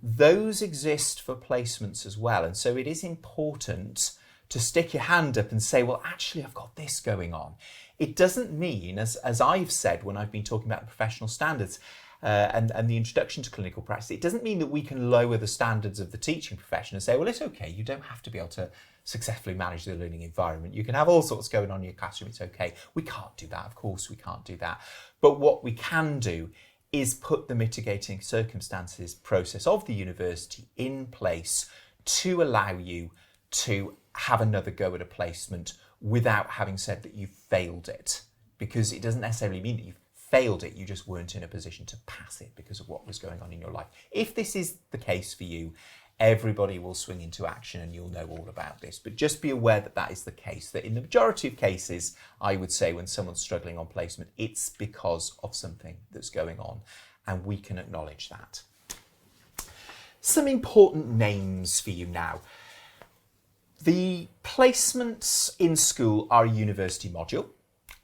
those exist for placements as well. And so it is important to stick your hand up and say, well, actually, I've got this going on. It doesn't mean, as I've said when I've been talking about the professional standards and the introduction to clinical practice, it doesn't mean that we can lower the standards of the teaching profession and say, well, it's okay, you don't have to be able to successfully manage the learning environment. You can have all sorts going on in your classroom, it's okay. We can't do that, of course we can't do that. But what we can do is put the mitigating circumstances process of the university in place to allow you to have another go at a placement without having said that you've failed it. Because it doesn't necessarily mean that you've failed it, you just weren't in a position to pass it because of what was going on in your life. If this is the case for you, everybody will swing into action and you'll know all about this. But just be aware that that is the case, that in the majority of cases, I would say when someone's struggling on placement, it's because of something that's going on, and we can acknowledge that. Some important names for you now. The placements in school are a university module.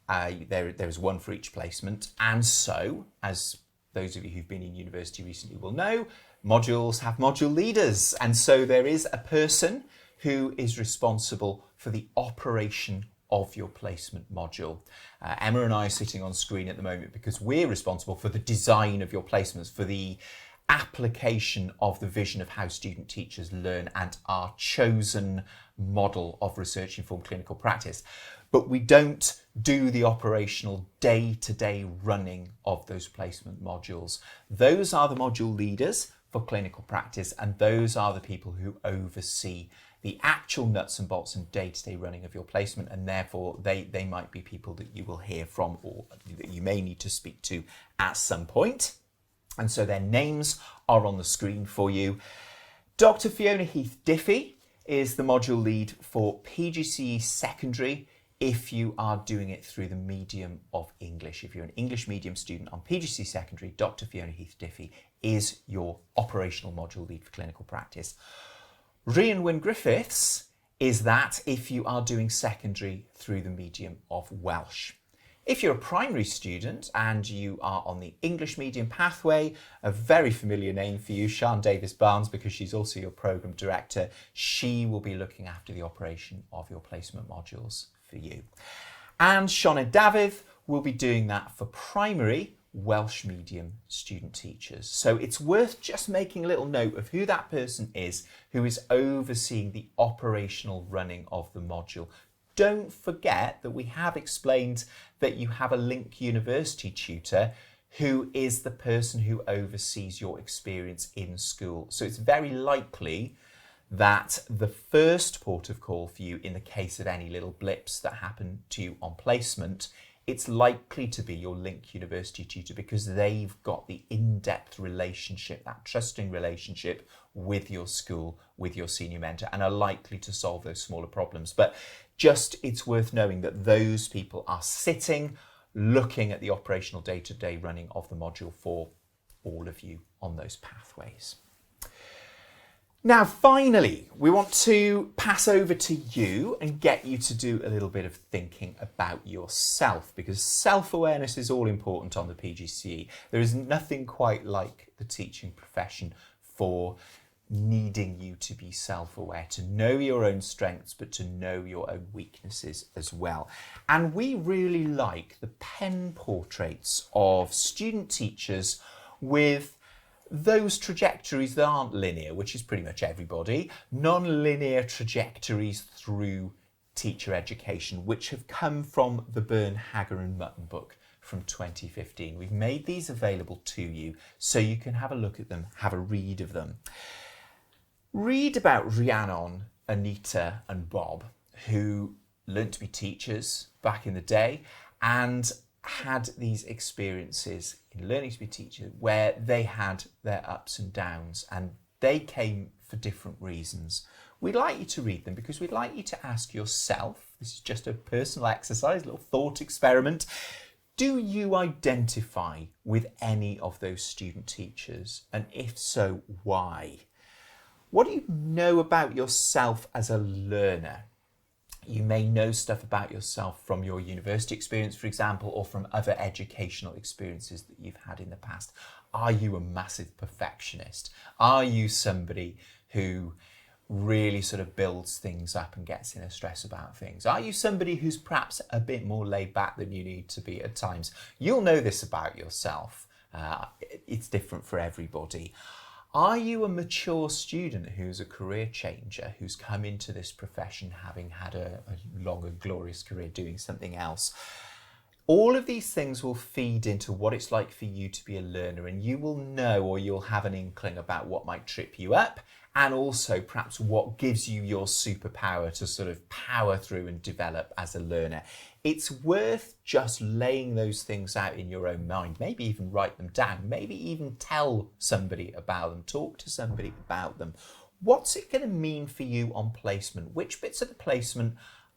There is one for each placement, and so, as those of you who've been in university recently will know, modules have module leaders, and so there is a person who is responsible for the operation of your placement module. Emma and I are sitting on screen at the moment because we're responsible for the design of your placements, for the application of the vision of how student teachers learn and our chosen model of research-informed clinical practice. But we don't do the operational day-to-day running of those placement modules. Those are the module leaders for clinical practice, and those are the people who oversee the actual nuts and bolts and day-to-day running of your placement, and therefore they might be people that you will hear from or that you may need to speak to at some point. And so their names are on the screen for you. Dr. Fiona Heath-Diffie is the module lead for PGCE Secondary if you are doing it through the medium of English. If you're an English medium student on PGCE Secondary, Dr. Fiona Heath-Diffie is your operational module lead for clinical practice. Rhian Wynne-Griffiths is that if you are doing secondary through the medium of Welsh. If you're a primary student and you are on the English medium pathway, a very familiar name for you, Sian Davies-Barnes, because she's also your programme director, she will be looking after the operation of your placement modules for you. And Sianed Dafydd will be doing that for primary Welsh medium student teachers. So it's worth just making a little note of who that person is who is overseeing the operational running of the module. Don't forget that we have explained that you have a Link University tutor who is the person who oversees your experience in school. So it's very likely that the first port of call for you in the case of any little blips that happen to you on placement, it's likely to be your Link University tutor because they've got the in-depth relationship, that trusting relationship with your school, with your senior mentor, and are likely to solve those smaller problems. But just it's worth knowing that those people are sitting, looking at the operational day-to-day running of the module for all of you on those pathways. Now, finally, we want to pass over to you and get you to do a little bit of thinking about yourself, because self-awareness is all important on the PGCE. There is nothing quite like the teaching profession for needing you to be self-aware, to know your own strengths, but to know your own weaknesses as well. And we really like the pen portraits of student teachers with those trajectories that aren't linear, which is pretty much everybody, non-linear trajectories through teacher education, which have come from the Burn, Hager and Mutton book from 2015. We've made these available to you so you can have a look at them, have a read of them. Read about Rhiannon, Anita and Bob, who learnt to be teachers back in the day and had these experiences in learning to be teachers where they had their ups and downs, and they came for different reasons. We'd like you to read them because we'd like you to ask yourself, this is just a personal exercise, a little thought experiment, do you identify with any of those student teachers? And if so, why? What do you know about yourself as a learner? You may know stuff about yourself from your university experience, for example, or from other educational experiences that you've had in the past. Are you a massive perfectionist? Are you somebody who really sort of builds things up and gets in a stress about things? Are you somebody who's perhaps a bit more laid back than you need to be at times? You'll know this about yourself. It's different for everybody. Are you a mature student who's a career changer, who's come into this profession having had a long and glorious career doing something else? All of these things will feed into what it's like for you to be a learner, and you will know, or you'll have an inkling about what might trip you up, and also perhaps what gives you your superpower to sort of power through and develop as a learner. It's worth just laying those things out in your own mind, maybe even write them down, maybe even tell somebody about them, talk to somebody about them. What's it going to mean for you on placement? Which bits of the placement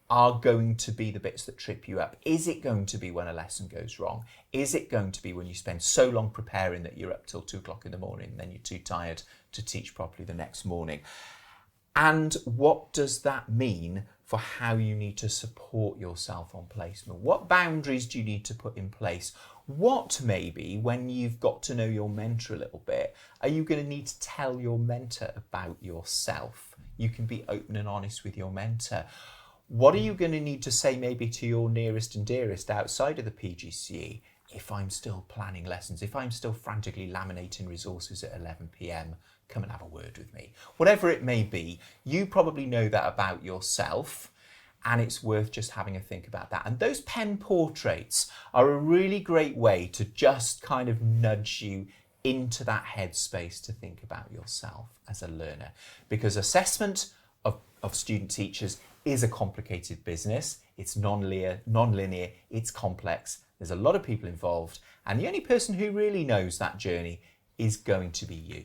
are going to be the bits that trip you up? Is it going to be when a lesson goes wrong? Is it going to be when you spend so long preparing that you're up till 2 o'clock in the morning and then you're too tired to teach properly the next morning? And what does that mean for how you need to support yourself on placement? What boundaries do you need to put in place? What maybe, when you've got to know your mentor a little bit, are you going to need to tell your mentor about yourself? You can be open and honest with your mentor. What are you going to need to say maybe to your nearest and dearest outside of the PGCE? If I'm still planning lessons, if I'm still frantically laminating resources at 11 p.m, come and have a word with me. Whatever it may be, you probably know that about yourself, and it's worth just having a think about that. And those pen portraits are a really great way to just kind of nudge you into that headspace to think about yourself as a learner, because assessment of student teachers is a complicated business. It's non-linear, it's complex. There's a lot of people involved, and the only person who really knows that journey is going to be you.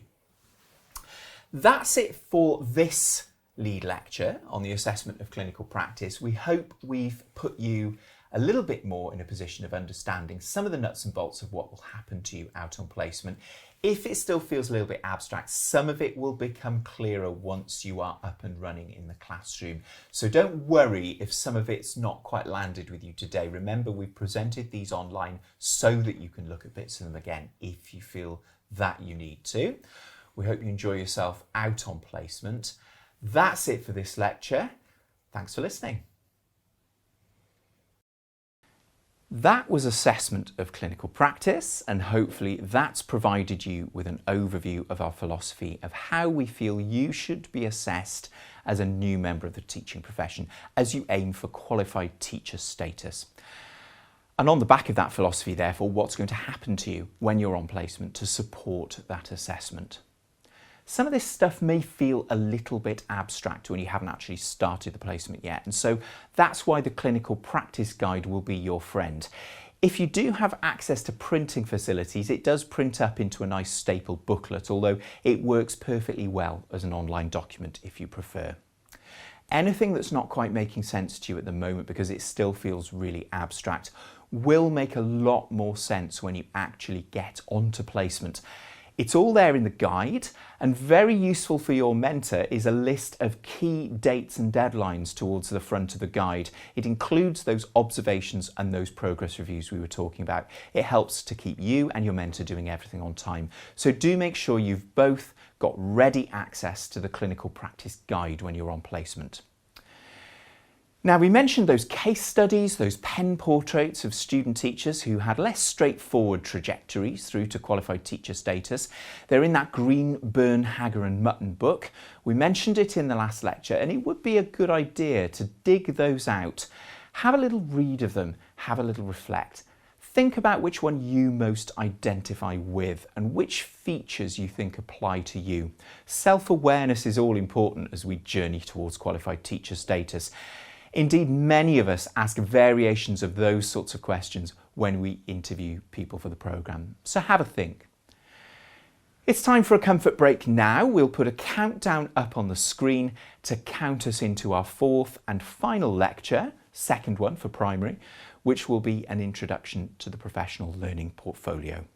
That's it for this lead lecture on the assessment of clinical practice. We hope we've put you a little bit more in a position of understanding some of the nuts and bolts of what will happen to you out on placement. If it still feels a little bit abstract, some of it will become clearer once you are up and running in the classroom. So don't worry if some of it's not quite landed with you today. Remember, we've presented these online so that you can look at bits of them again if you feel that you need to. We hope you enjoy yourself out on placement. That's it for this lecture. Thanks for listening. That was assessment of clinical practice, and hopefully that's provided you with an overview of our philosophy of how we feel you should be assessed as a new member of the teaching profession as you aim for qualified teacher status. And on the back of that philosophy, therefore, what's going to happen to you when you're on placement to support that assessment? Some of this stuff may feel a little bit abstract when you haven't actually started the placement yet, and so that's why the clinical practice guide will be your friend. If you do have access to printing facilities, it does print up into a nice staple booklet, although it works perfectly well as an online document if you prefer. Anything that's not quite making sense to you at the moment because it still feels really abstract will make a lot more sense when you actually get onto placement. It's all there in the guide, and very useful for your mentor is a list of key dates and deadlines towards the front of the guide. It includes those observations and those progress reviews we were talking about. It helps to keep you and your mentor doing everything on time. So do make sure you've both got ready access to the clinical practice guide when you're on placement. Now, we mentioned those case studies, those pen portraits of student teachers who had less straightforward trajectories through to qualified teacher status. They're in that green Burn, Hager and Mutton book. We mentioned it in the last lecture, and it would be a good idea to dig those out. Have a little read of them, have a little reflect. Think about which one you most identify with and which features you think apply to you. Self-awareness is all important as we journey towards qualified teacher status. Indeed, many of us ask variations of those sorts of questions when we interview people for the programme. So have a think. It's time for a comfort break now. We'll put a countdown up on the screen to count us into our fourth and final lecture, second one for primary, which will be an introduction to the professional learning portfolio.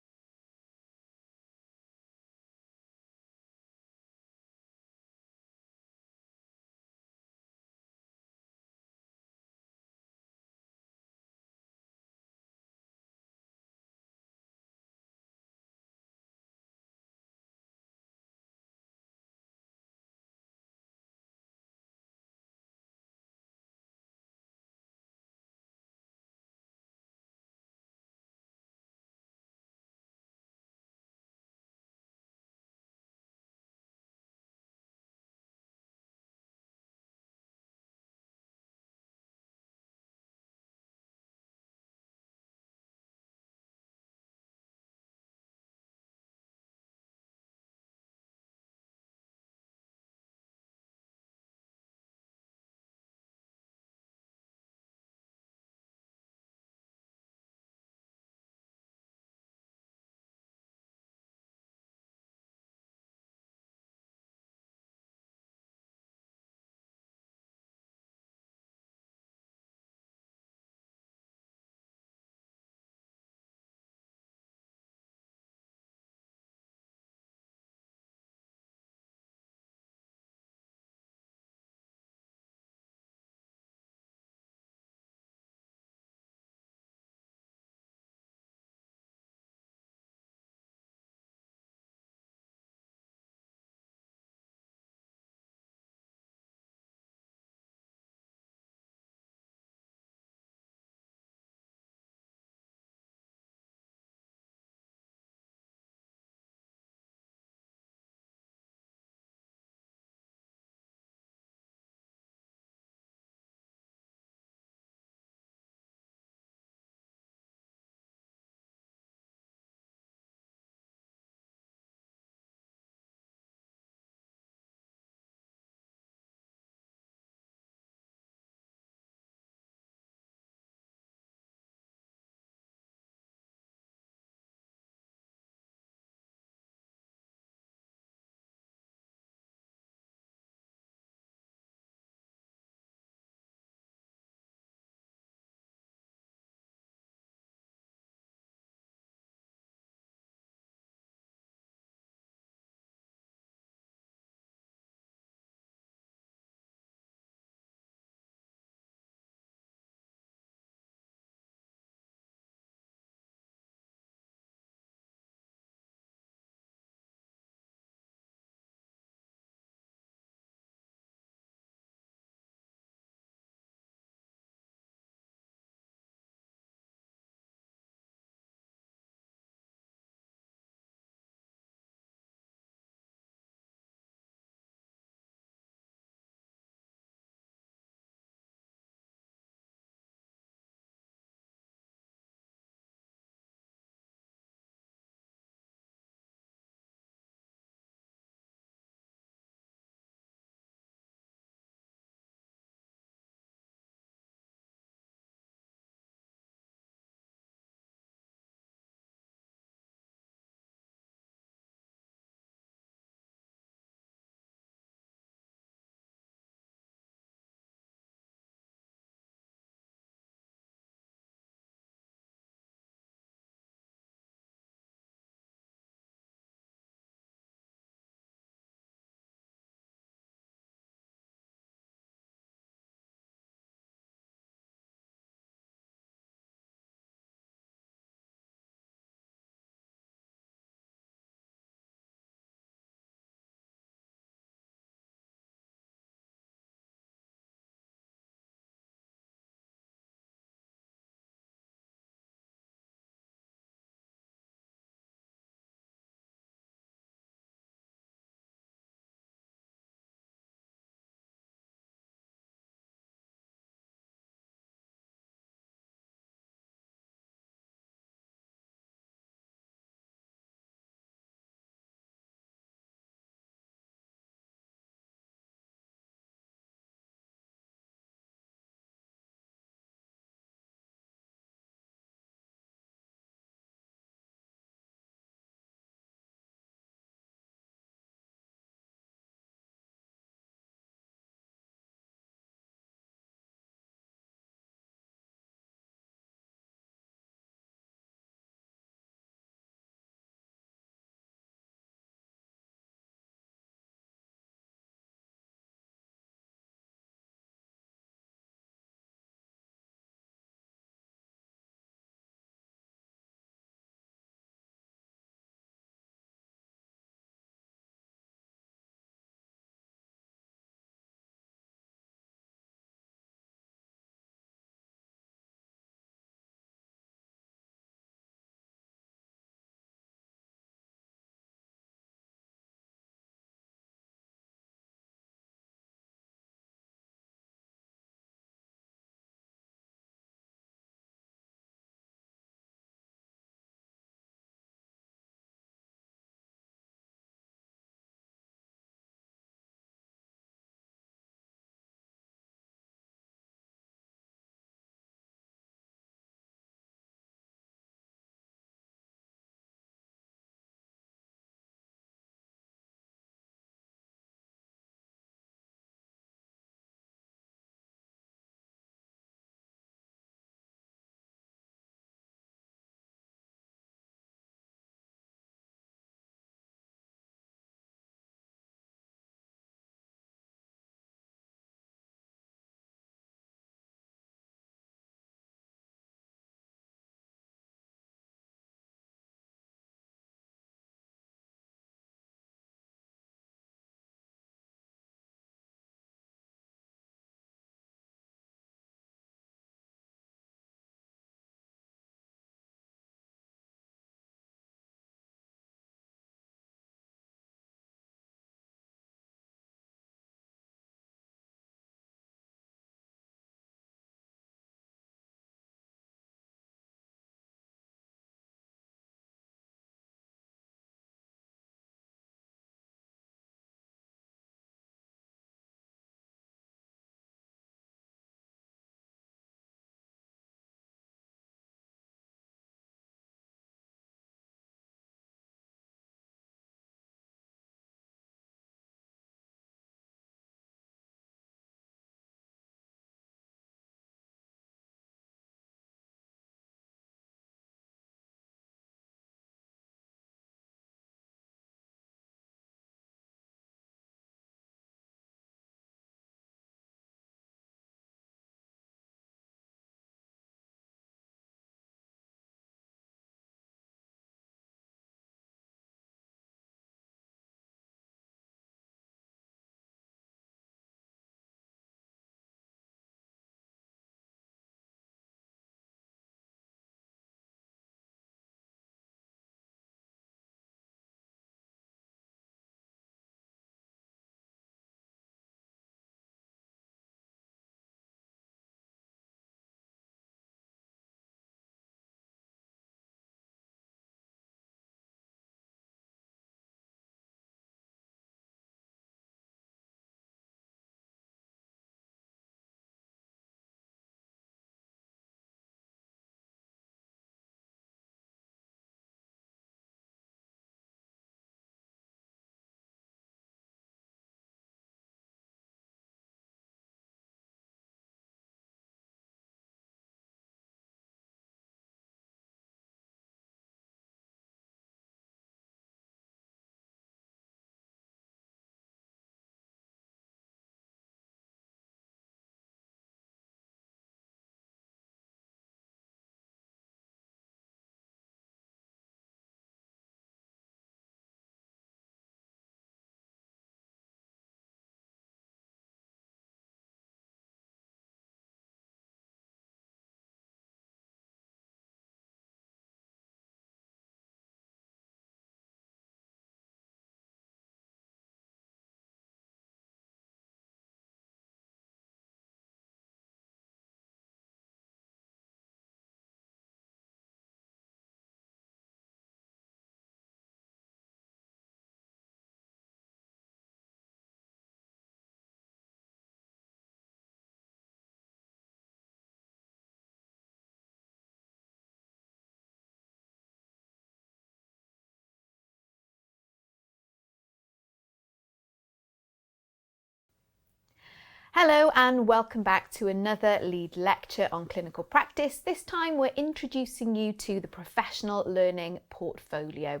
Hello and welcome back to another lead lecture on clinical practice. This time we're introducing you to the professional learning portfolio.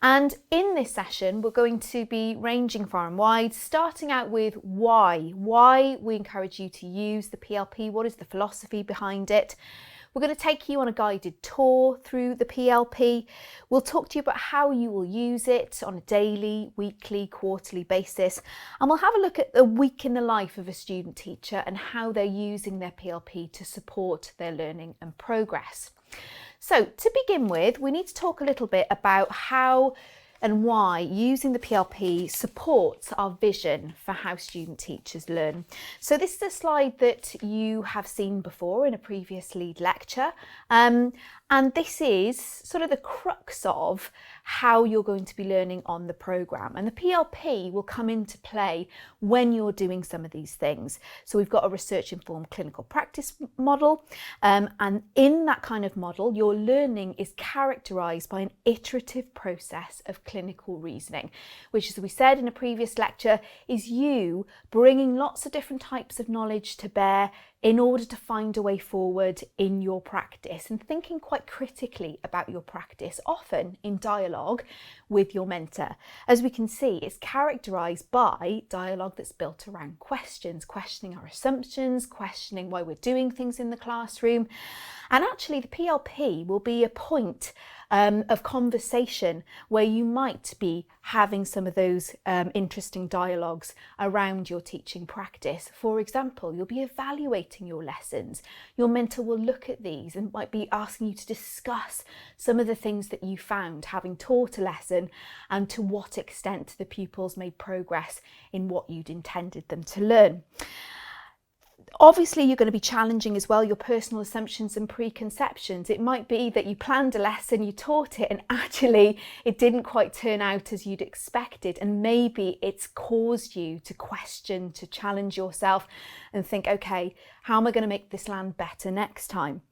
And in this session, we're going to be ranging far and wide, starting out with why we encourage you to use the PLP, what is the philosophy behind it. We're going to take you on a guided tour through the PLP. We'll talk to you about how you will use it on a daily, weekly, quarterly basis. And we'll have a look at the week in the life of a student teacher and how they're using their PLP to support their learning and progress. So to begin with, we need to talk a little bit about how and why using the PLP supports our vision for how student teachers learn. So this is a slide that you have seen before in a previous lead lecture. And this is sort of the crux of how you're going to be learning on the programme. And the PLP will come into play when you're doing some of these things. So we've got a research-informed clinical practice model. And in that kind of model, your learning is characterised by an iterative process of clinical reasoning, which, as we said in a previous lecture, is you bringing lots of different types of knowledge to bear in order to find a way forward in your practice and thinking quite critically about your practice, often in dialogue with your mentor. As we can see, it's characterised by dialogue that's built around questions, questioning our assumptions, questioning why we're doing things in the classroom. And actually the PLP will be a point of conversation where you might be having some of those interesting dialogues around your teaching practice. For example, you'll be evaluating your lessons. Your mentor will look at these and might be asking you to discuss some of the things that you found having taught a lesson and to what extent the pupils made progress in what you'd intended them to learn. Obviously, you're going to be challenging as well your personal assumptions and preconceptions. It might be that you planned a lesson, you taught it, and actually it didn't quite turn out as you'd expected. And maybe it's caused you to question, to challenge yourself and think, okay, how am I going to make this land better next time?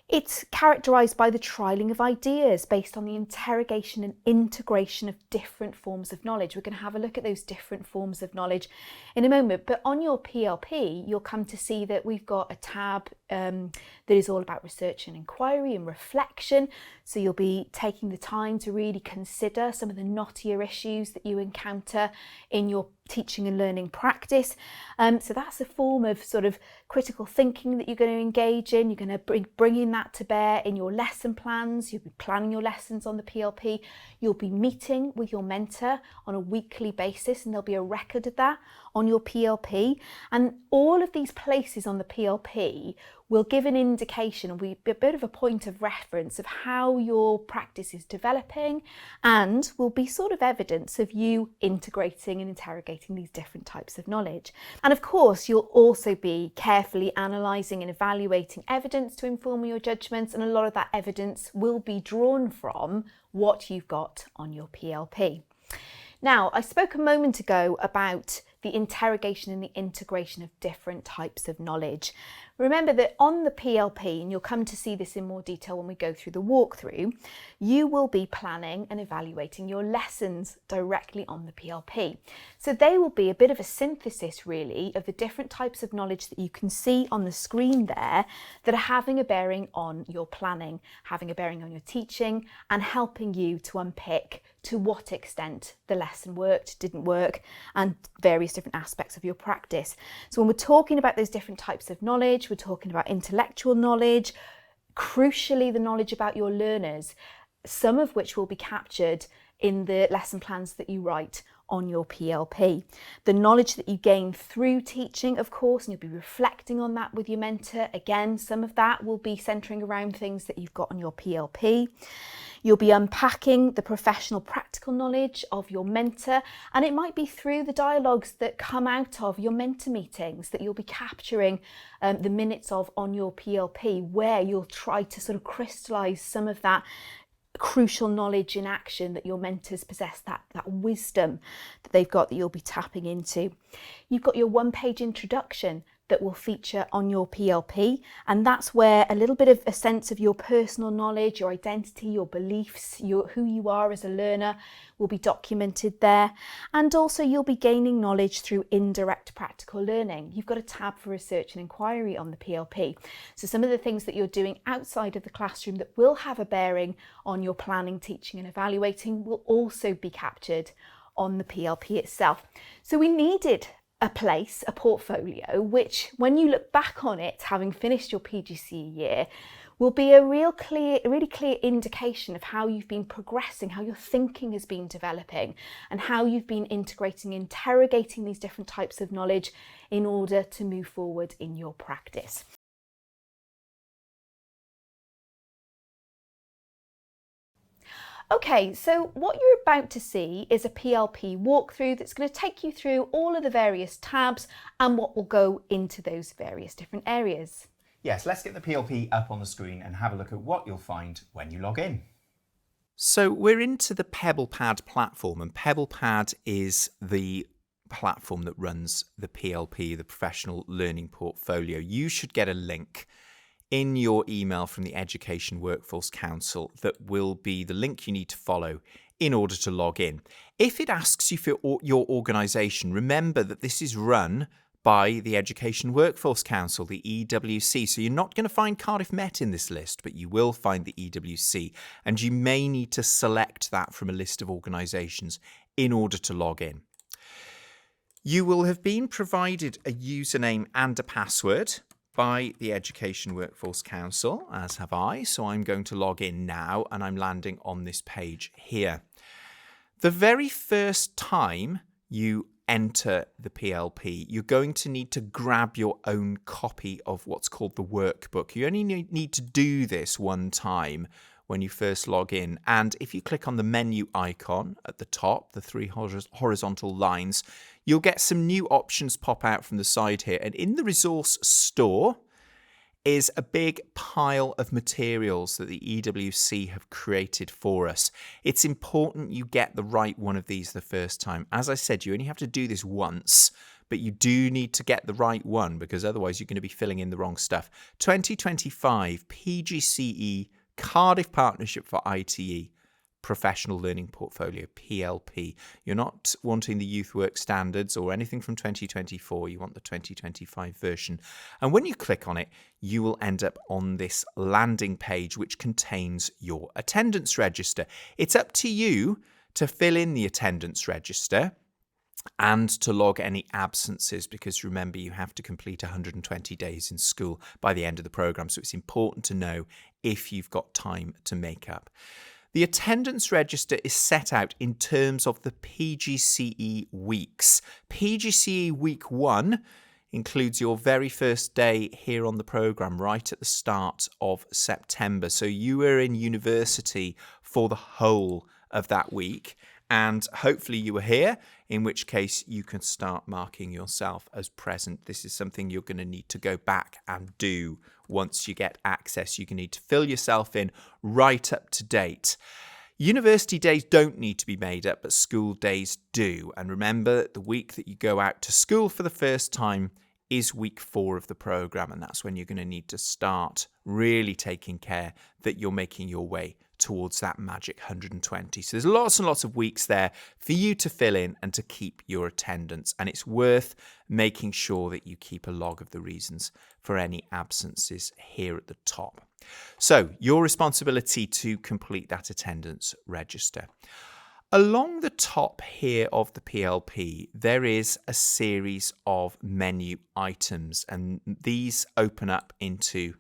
It's characterised by the trialling of ideas based on the interrogation and integration of different forms of knowledge. We're going to have a look at those different forms of knowledge in a moment. But on your PLP, you'll come to see that we've got a tab that is all about research and inquiry and reflection. So you'll be taking the time to really consider some of the knottier issues that you encounter in your teaching and learning practice. So that's a form of sort of critical thinking that you're going to engage in. You're going to bringing that to bear in your lesson plans. You'll be planning your lessons on the PLP. You'll be meeting with your mentor on a weekly basis, and there'll be a record of that on your PLP. And all of these places on the PLP will give an indication and be a bit of a point of reference of how your practice is developing, and will be sort of evidence of you integrating and interrogating these different types of knowledge. And of course, you'll also be carefully analysing and evaluating evidence to inform your judgments, and a lot of that evidence will be drawn from what you've got on your PLP. Now, I spoke a moment ago about the interrogation and the integration of different types of knowledge. Remember that on the PLP, and you'll come to see this in more detail when we go through the walkthrough, you will be planning and evaluating your lessons directly on the PLP. So they will be a bit of a synthesis really of the different types of knowledge that you can see on the screen there that are having a bearing on your planning, having a bearing on your teaching, and helping you to unpick to what extent the lesson worked, didn't work, and various different aspects of your practice. So when we're talking about those different types of knowledge, we're talking about intellectual knowledge, crucially the knowledge about your learners, some of which will be captured in the lesson plans that you write on your PLP. The knowledge that you gain through teaching, of course, and you'll be reflecting on that with your mentor. Again, some of that will be centering around things that you've got on your PLP. You'll be unpacking the professional practical knowledge of your mentor, and it might be through the dialogues that come out of your mentor meetings that you'll be capturing the minutes of on your PLP, where you'll try to sort of crystallise some of that crucial knowledge in action that your mentors possess, that wisdom that they've got that you'll be tapping into. You've got your one-page introduction that will feature on your PLP, and that's where a little bit of a sense of your personal knowledge, your identity, your beliefs, who you are as a learner will be documented there. And also you'll be gaining knowledge through indirect practical learning. You've got a tab for research and inquiry on the PLP. So some of the things that you're doing outside of the classroom that will have a bearing on your planning, teaching and evaluating will also be captured on the PLP itself. So we needed a place, a portfolio, which when you look back on it, having finished your PGCE year, will be a really clear indication of how you've been progressing, how your thinking has been developing, and how you've been integrating, interrogating these different types of knowledge in order to move forward in your practice. Okay, so what you're about to see is a PLP walkthrough that's going to take you through all of the various tabs and what will go into those various different areas. Yes, let's get the PLP up on the screen and have a look at what you'll find when you log in. So we're into the PebblePad platform, and PebblePad is the platform that runs the PLP, the Professional Learning Portfolio. You should get a link in your email from the Education Workforce Council that will be the link you need to follow in order to log in. If it asks you for your organisation, remember that this is run by the Education Workforce Council, the EWC. So you're not going to find Cardiff Met in this list, but you will find the EWC, and you may need to select that from a list of organisations in order to log in. You will have been provided a username and a password by the Education Workforce Council, as have I. So I'm going to log in now, and I'm landing on this page here. The very first time you enter the PLP, you're going to need to grab your own copy of what's called the workbook. You only need to do this one time when you first log in. And if you click on the menu icon at the top, the three horizontal lines, you'll get some new options pop out from the side here. And in the resource store is a big pile of materials that the EWC have created for us. It's important you get the right one of these the first time. As I said, you only have to do this once, but you do need to get the right one because otherwise you're going to be filling in the wrong stuff. 2025 PGCE Cardiff Partnership for ITE Professional Learning Portfolio, PLP. You're not wanting the Youth Work Standards or anything from 2024. You want the 2025 version. And when you click on it, you will end up on this landing page, which contains your attendance register. It's up to you to fill in the attendance register and to log any absences, because remember, you have to complete 120 days in school by the end of the programme. So it's important to know if you've got time to make up. The attendance register is set out in terms of the PGCE weeks. PGCE week 1 includes your very first day here on the programme right at the start of September. So you were in university for the whole of that week, and hopefully you were here, in which case you can start marking yourself as present. This is something you're going to need to go back and do once you get access. You're going to need to fill yourself in right up to date. University days don't need to be made up, but school days do. And remember that the week that you go out to school for the first time is week 4 of the programme, and that's when you're going to need to start really taking care that you're making your way towards that magic 120. So there's lots and lots of weeks there for you to fill in and to keep your attendance, and it's worth making sure that you keep a log of the reasons for any absences here at the top. So your responsibility to complete that attendance register. Along the top here of the PLP, there is a series of menu items, and these open up into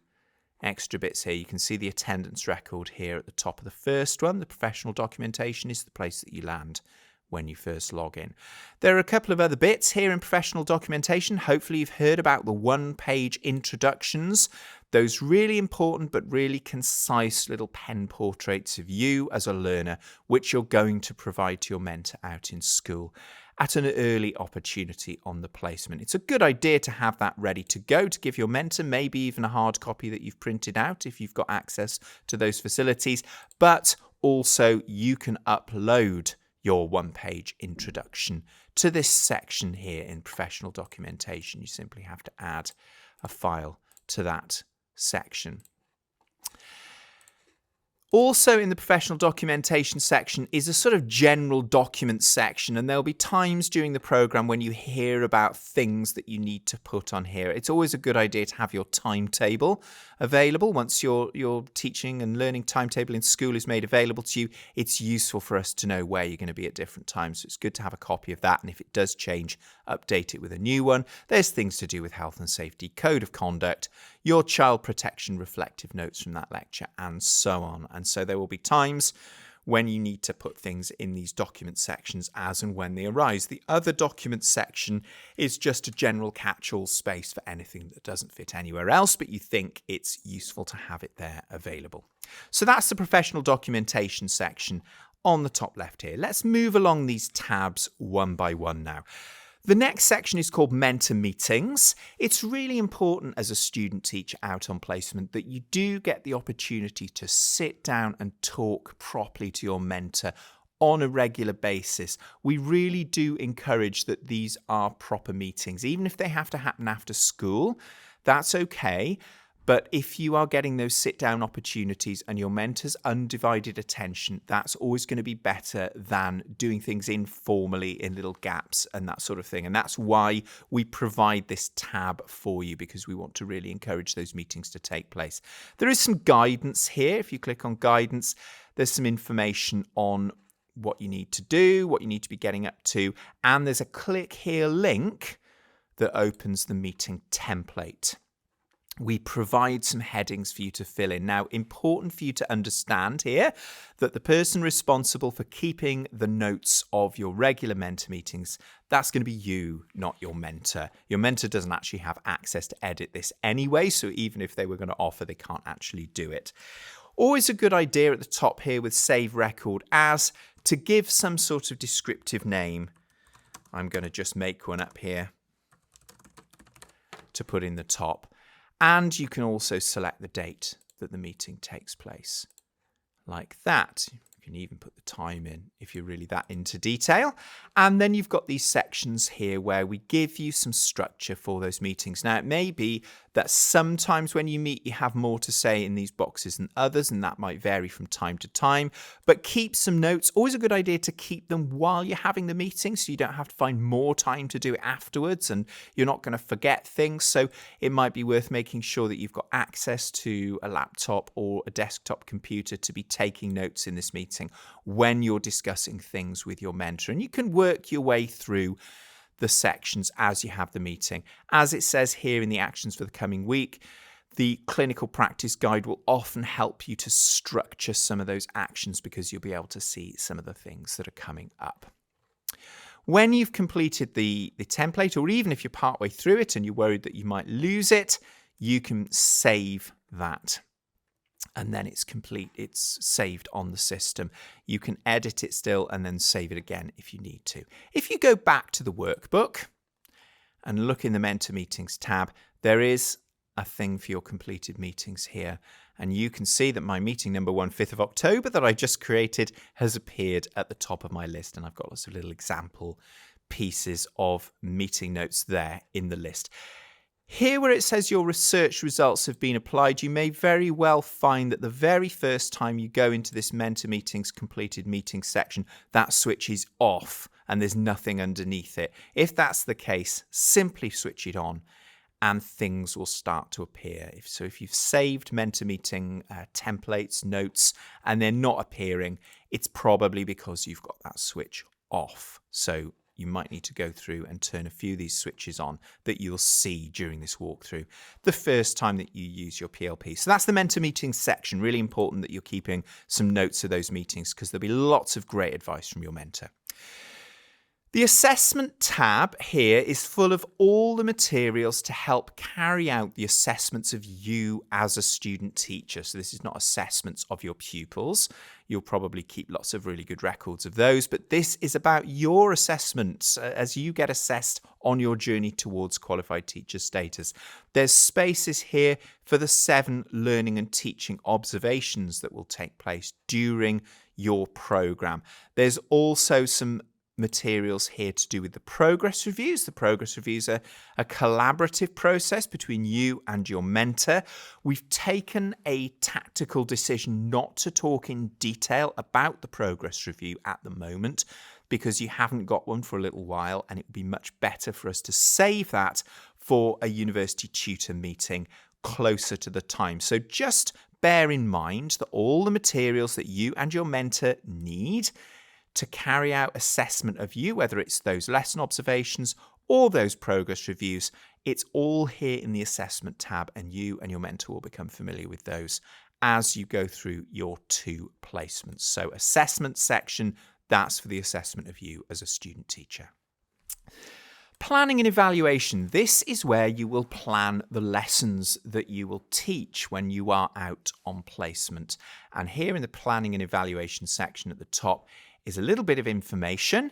extra bits here. You can see the attendance record here at the top of the first one. The professional documentation is the place that you land when you first log in. There are a couple of other bits here in professional documentation. Hopefully you've heard about the one-page introductions, those really important but really concise little pen portraits of you as a learner, which you're going to provide to your mentor out in school at an early opportunity on the placement. It's a good idea to have that ready to go to give your mentor, maybe even a hard copy that you've printed out if you've got access to those facilities, but also you can upload your one-page introduction to this section here in professional documentation. You simply have to add a file to that section. Also in the professional documentation section is a sort of general document section, and there'll be times during the program when you hear about things that you need to put on here. It's always a good idea to have your timetable available. Once your teaching and learning timetable in school is made available to you, it's useful for us to know where you're going to be at different times. So it's good to have a copy of that, and if it does change, update it with a new one. There's things to do with health and safety, code of conduct, your child protection reflective notes from that lecture, and so on. And so there will be times when you need to put things in these document sections as and when they arise. The other document section is just a general catch-all space for anything that doesn't fit anywhere else, but you think it's useful to have it there available. So that's the professional documentation section on the top left here. Let's move along these tabs one by one now. The next section is called mentor meetings. It's really important as a student teacher out on placement that you do get the opportunity to sit down and talk properly to your mentor on a regular basis. We really do encourage that these are proper meetings. Even if they have to happen after school, that's okay. But if you are getting those sit-down opportunities and your mentor's undivided attention, that's always going to be better than doing things informally in little gaps and that sort of thing. And that's why we provide this tab for you, because we want to really encourage those meetings to take place. There is some guidance here. If you click on guidance, there's some information on what you need to do, what you need to be getting up to. And there's a click here link that opens the meeting template. We provide some headings for you to fill in. Now, important for you to understand here that the person responsible for keeping the notes of your regular mentor meetings, that's going to be you, not your mentor. Your mentor doesn't actually have access to edit this anyway, so even if they were going to offer, they can't actually do it. Always a good idea at the top here with save record as to give some sort of descriptive name. I'm going to just make one up here to put in the top. And you can also select the date that the meeting takes place, like that. You can even put the time in if you're really that into detail. And then you've got these sections here where we give you some structure for those meetings. Now, it may be that sometimes when you meet, you have more to say in these boxes than others, and that might vary from time to time. But keep some notes. Always a good idea to keep them while you're having the meeting so you don't have to find more time to do it afterwards, and you're not going to forget things. So it might be worth making sure that you've got access to a laptop or a desktop computer to be taking notes in this meeting when you're discussing things with your mentor. And you can work your way through the sections as you have the meeting. As it says here in the actions for the coming week, the clinical practice guide will often help you to structure some of those actions because you'll be able to see some of the things that are coming up. When you've completed the template, or even if you're partway through it and you're worried that you might lose it, you can save that. And then it's complete, it's saved on the system. You can edit it still and then save it again if you need to. If you go back to the workbook and look in the Mentor Meetings tab, there is a thing for your completed meetings here. And you can see that my meeting number 1, 5th of October that I just created has appeared at the top of my list. And I've got lots of little example pieces of meeting notes there in the list. Here where it says your research results have been applied, you may very well find that the very first time you go into this Mentor Meetings completed meetings section, that switch is off and there's nothing underneath it. If that's the case, simply switch it on and things will start to appear. If you've saved Mentor Meeting templates, notes, and they're not appearing, it's probably because you've got that switch off. So you might need to go through and turn a few of these switches on that you'll see during this walkthrough the first time that you use your PLP. So that's the Mentor Meetings section. Really important that you're keeping some notes of those meetings because there'll be lots of great advice from your mentor. The assessment tab here is full of all the materials to help carry out the assessments of you as a student teacher. So this is not assessments of your pupils. You'll probably keep lots of really good records of those, but this is about your assessments as you get assessed on your journey towards qualified teacher status. There's spaces here for the 7 learning and teaching observations that will take place during your programme. There's also some materials here to do with the progress reviews. The progress reviews are a collaborative process between you and your mentor. We've taken a tactical decision not to talk in detail about the progress review at the moment because you haven't got one for a little while, and it would be much better for us to save that for a university tutor meeting closer to the time. So just bear in mind that all the materials that you and your mentor need to carry out assessment of you, whether it's those lesson observations or those progress reviews, it's all here in the assessment tab, and you and your mentor will become familiar with those as you go through your 2 placements. So assessment section, that's for the assessment of you as a student teacher. Planning and evaluation. This is where you will plan the lessons that you will teach when you are out on placement. And here in the planning and evaluation section at the top is a little bit of information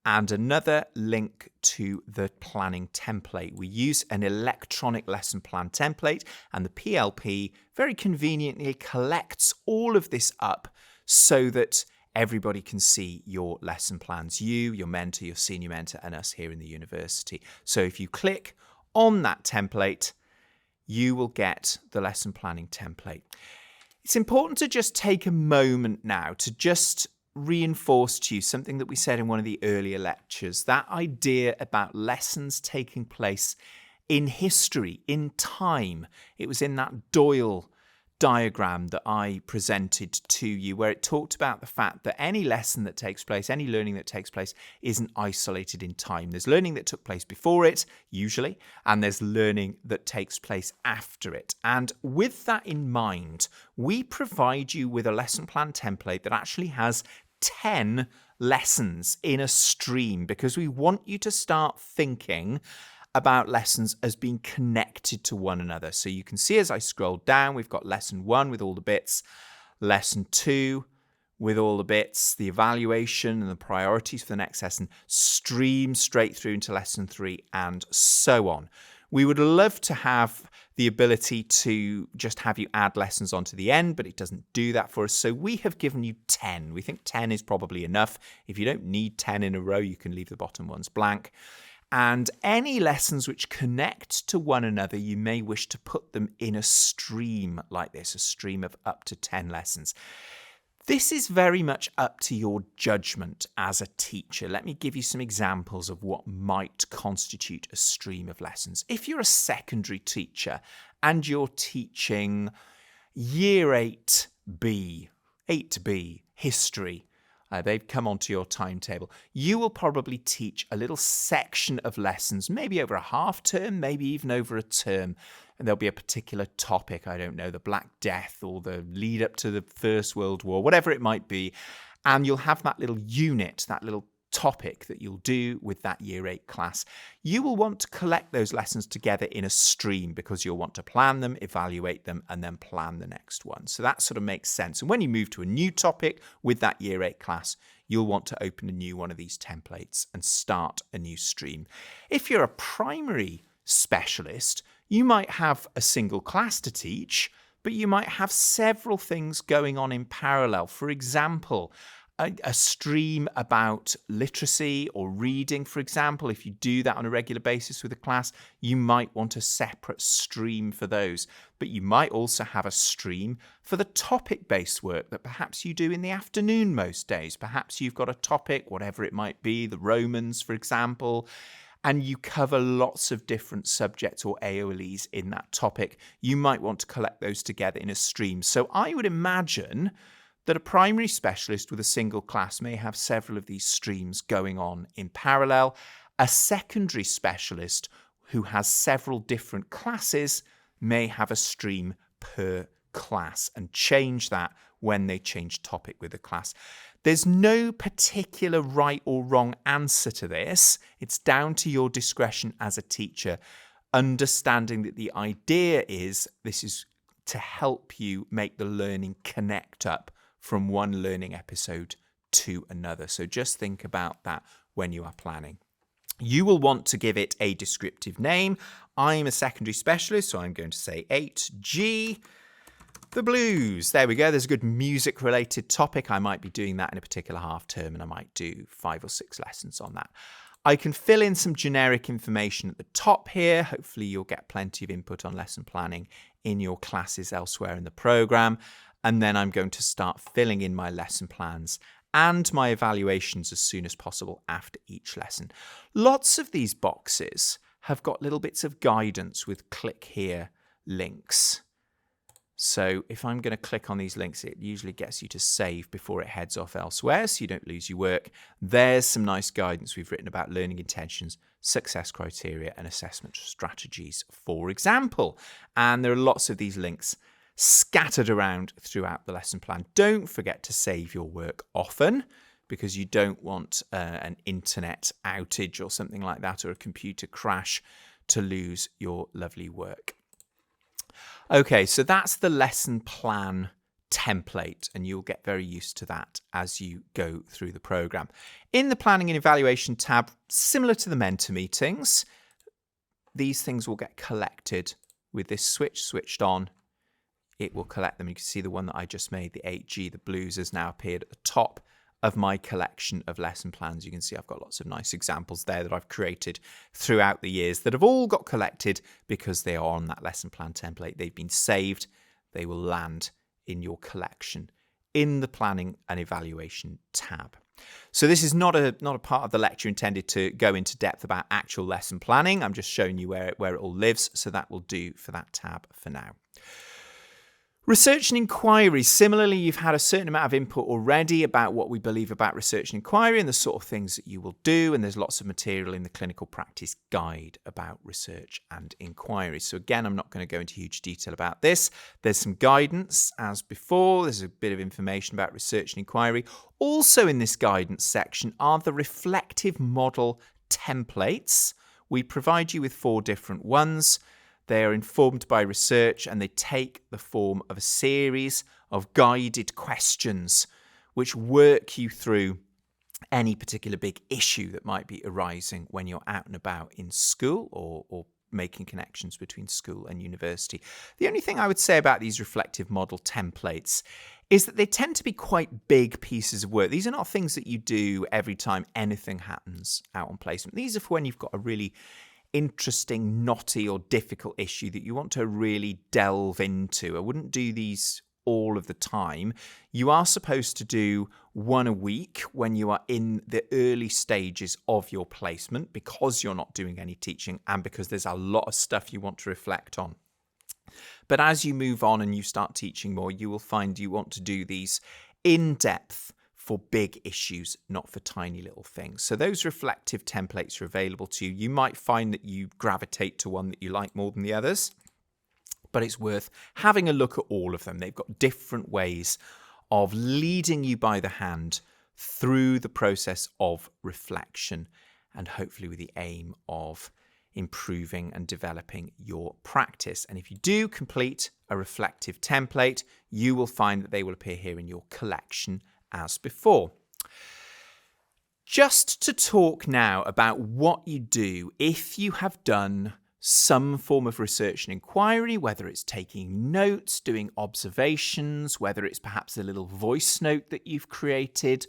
and another link to the planning template. We use an electronic lesson plan template, and the PLP very conveniently collects all of this up so that everybody can see your lesson plans, you, your mentor, your senior mentor, and us here in the university. So if you click on that template, you will get the lesson planning template. It's important to just take a moment now to just reinforce to you something that we said in one of the earlier lectures, that idea about lessons taking place in history, in time. It was in that Doyle diagram that I presented to you, where it talked about the fact that any lesson that takes place, any learning that takes place, isn't isolated in time. There's learning that took place before it, usually, and there's learning that takes place after it. And with that in mind, we provide you with a lesson plan template that actually has 10 lessons in a stream, because we want you to start thinking about lessons as being connected to one another. So you can see as I scroll down, we've got lesson 1 with all the bits, lesson 2 with all the bits, the evaluation and the priorities for the next lesson, stream straight through into lesson 3, and so on. We would love to have the ability to just have you add lessons onto the end, but it doesn't do that for us. So we have given you 10. We think 10 is probably enough. If you don't need 10 in a row, you can leave the bottom ones blank. And any lessons which connect to one another, you may wish to put them in a stream like this, a stream of up to 10 lessons. This is very much up to your judgment as a teacher. Let me give you some examples of what might constitute a stream of lessons. If you're a secondary teacher and you're teaching Year 8B, history, they've come onto your timetable, you will probably teach a little section of lessons, maybe over a half term, maybe even over a term. And there'll be a particular topic, I don't know, the Black Death or the lead up to the First World War, whatever it might be. And you'll have that little unit, that little topic that you'll do with that Year 8 class. You will want to collect those lessons together in a stream because you'll want to plan them, evaluate them, and then plan the next one. So that sort of makes sense. And when you move to a new topic with that Year 8 class, you'll want to open a new one of these templates and start a new stream. If you're a primary specialist, you might have a single class to teach, but you might have several things going on in parallel. For example, a stream about literacy or reading, for example. If you do that on a regular basis with a class, you might want a separate stream for those. But you might also have a stream for the topic-based work that perhaps you do in the afternoon most days. Perhaps you've got a topic, whatever it might be, the Romans, for example, and you cover lots of different subjects or AOLEs in that topic. You might want to collect those together in a stream. So I would imagine that a primary specialist with a single class may have several of these streams going on in parallel. A secondary specialist who has several different classes may have a stream per class and change that when they change topic with the class. There's no particular right or wrong answer to this. It's down to your discretion as a teacher, understanding that the idea is this is to help you make the learning connect up from one learning episode to another. So just think about that when you are planning. You will want to give it a descriptive name. I'm a secondary specialist, so I'm going to say 8G. The blues. There we go. There's a good music related topic. I might be doing that in a particular half term, and I might do 5 or 6 lessons on that. I can fill in some generic information at the top here. Hopefully you'll get plenty of input on lesson planning in your classes elsewhere in the program. And then I'm going to start filling in my lesson plans and my evaluations as soon as possible after each lesson. Lots of these boxes have got little bits of guidance with click here links. So if I'm going to click on these links, it usually gets you to save before it heads off elsewhere so you don't lose your work. There's some nice guidance we've written about learning intentions, success criteria, and assessment strategies, for example. And there are lots of these links scattered around throughout the lesson plan. Don't forget to save your work often, because you don't want an internet outage or something like that, or a computer crash, to lose your lovely work. Okay, so that's the lesson plan template, and you'll get very used to that as you go through the program. In the planning and evaluation tab, similar to the mentor meetings, these things will get collected with this switch switched on. It will collect them. You can see the one that I just made, the 8G, the blues, has now appeared at the top of my collection of lesson plans. You can see I've got lots of nice examples there that I've created throughout the years that have all got collected because they are on that lesson plan template. They've been saved. They will land in your collection in the planning and evaluation tab. So this is not a part of the lecture intended to go into depth about actual lesson planning. I'm just showing you where it all lives, so that will do for that tab for now. Research and inquiry. Similarly, you've had a certain amount of input already about what we believe about research and inquiry and the sort of things that you will do. And there's lots of material in the clinical practice guide about research and inquiry. So again, I'm not going to go into huge detail about this. There's some guidance as before. There's a bit of information about research and inquiry. Also in this guidance section are the reflective model templates. We provide you with 4 different ones. They are informed by research, and they take the form of a series of guided questions which work you through any particular big issue that might be arising when you're out and about in school or making connections between school and university. The only thing I would say about these reflective model templates is that they tend to be quite big pieces of work. These are not things that you do every time anything happens out on placement. These are for when you've got a really interesting, knotty or difficult issue that you want to really delve into. I wouldn't do these all of the time. You are supposed to do 1 a week when you are in the early stages of your placement, because you're not doing any teaching and because there's a lot of stuff you want to reflect on. But as you move on and you start teaching more, you will find you want to do these in depth for big issues, not for tiny little things. So those reflective templates are available to you. You might find that you gravitate to one that you like more than the others, but it's worth having a look at all of them. They've got different ways of leading you by the hand through the process of reflection, and hopefully with the aim of improving and developing your practice. And if you do complete a reflective template, you will find that they will appear here in your collection as before. Just to talk now about what you do if you have done some form of research and inquiry, whether it's taking notes, doing observations, whether it's perhaps a little voice note that you've created,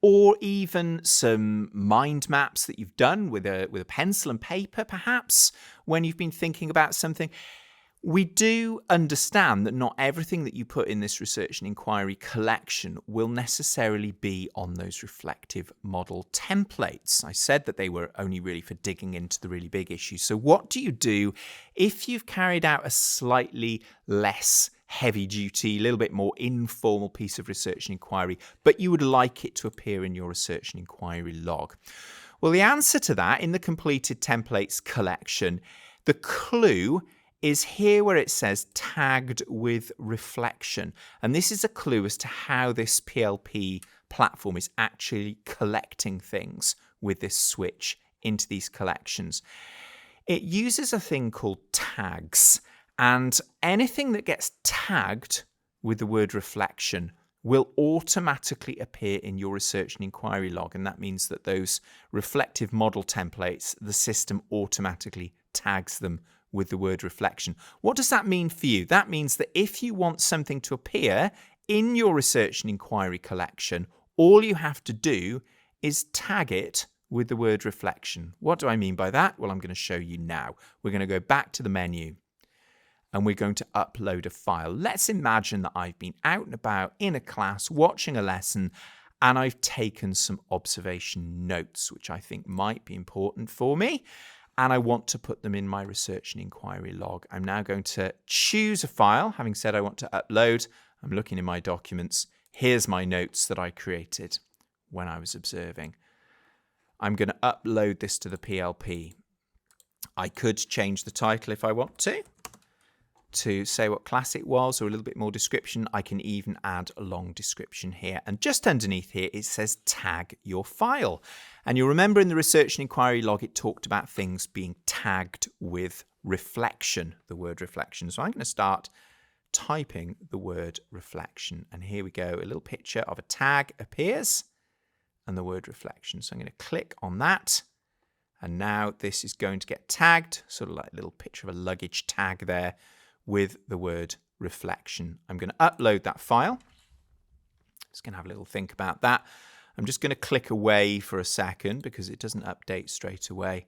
or even some mind maps that you've done with a pencil and paper, perhaps, when you've been thinking about something. We do understand that not everything that you put in this research and inquiry collection will necessarily be on those reflective model templates. I said that they were only really for digging into the really big issues. So what do you do if you've carried out a slightly less heavy duty, a little bit more informal piece of research and inquiry, but you would like it to appear in your research and inquiry log? Well, the answer to that in the completed templates collection, the clue is here where it says tagged with reflection. And this is a clue as to how this PLP platform is actually collecting things with this switch into these collections. It uses a thing called tags, and anything that gets tagged with the word reflection will automatically appear in your research and inquiry log. And that means that those reflective model templates, the system automatically tags them with the word reflection. What does that mean for you? That means that if you want something to appear in your research and inquiry collection, all you have to do is tag it with the word reflection. What do I mean by that? Well, I'm going to show you now. We're going to go back to the menu and we're going to upload a file. Let's imagine that I've been out and about in a class watching a lesson and I've taken some observation notes, which I think might be important for me, and I want to put them in my research and inquiry log. I'm now going to choose a file. Having said I want to upload, I'm looking in my documents. Here's my notes that I created when I was observing. I'm going to upload this to the PLP. I could change the title if I want to say what class it was, or a little bit more description. I can even add a long description here. And just underneath here, it says tag your file. And you'll remember in the research and inquiry log, it talked about things being tagged with reflection, the word reflection. So I'm going to start typing the word reflection. And here we go. A little picture of a tag appears and the word reflection. So I'm going to click on that. And now this is going to get tagged, sort of like a little picture of a luggage tag there, with the word reflection. I'm going to upload that file. Just going to have a little think about that. I'm just going to click away for a second because it doesn't update straight away.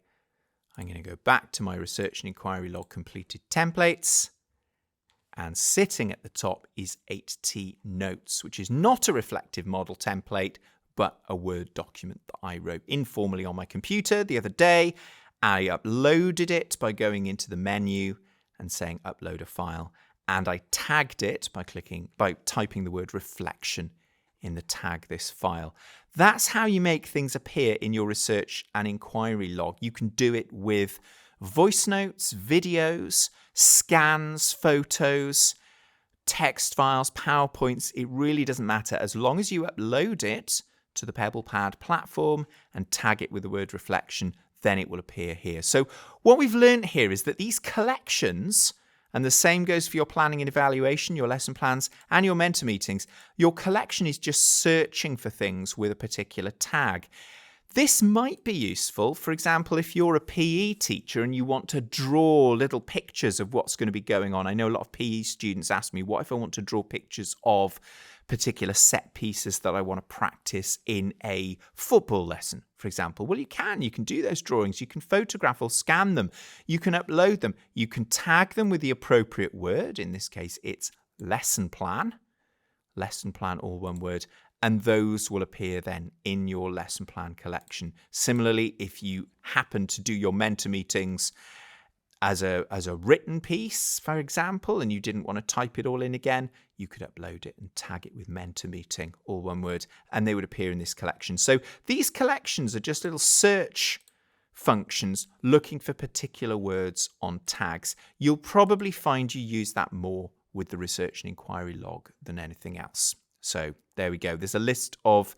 I'm going to go back to my research and inquiry log completed templates. And sitting at the top is 8T Notes, which is not a reflective model template, but a Word document that I wrote informally on my computer the other day. I uploaded it by going into the menu and saying upload a file, and I tagged it by typing the word reflection in the tag this file. That's how you make things appear in your research and inquiry log. You can do it with voice notes, videos, scans, photos, text files, PowerPoints. It really doesn't matter. As long as you upload it to the PebblePad platform and tag it with the word reflection, then it will appear here. So what we've learned here is that these collections, and the same goes for your planning and evaluation, your lesson plans, and your mentor meetings, your collection is just searching for things with a particular tag. This might be useful, for example, if you're a PE teacher and you want to draw little pictures of what's going to be going on. I know a lot of PE students ask me, what if I want to draw pictures of particular set pieces that I want to practice in a football lesson, for example? Well, you can do those drawings. You can photograph or scan them. You can upload them. You can tag them with the appropriate word. In this case, it's lesson plan, all one word. And those will appear then in your lesson plan collection. Similarly, if you happen to do your mentor meetings as a written piece, for example, and you didn't want to type it all in again, you could upload it and tag it with mentor meeting, all one word, and they would appear in this collection. So these collections are just little search functions looking for particular words on tags. You'll probably find you use that more with the research and inquiry log than anything else. So there we go. There's a list of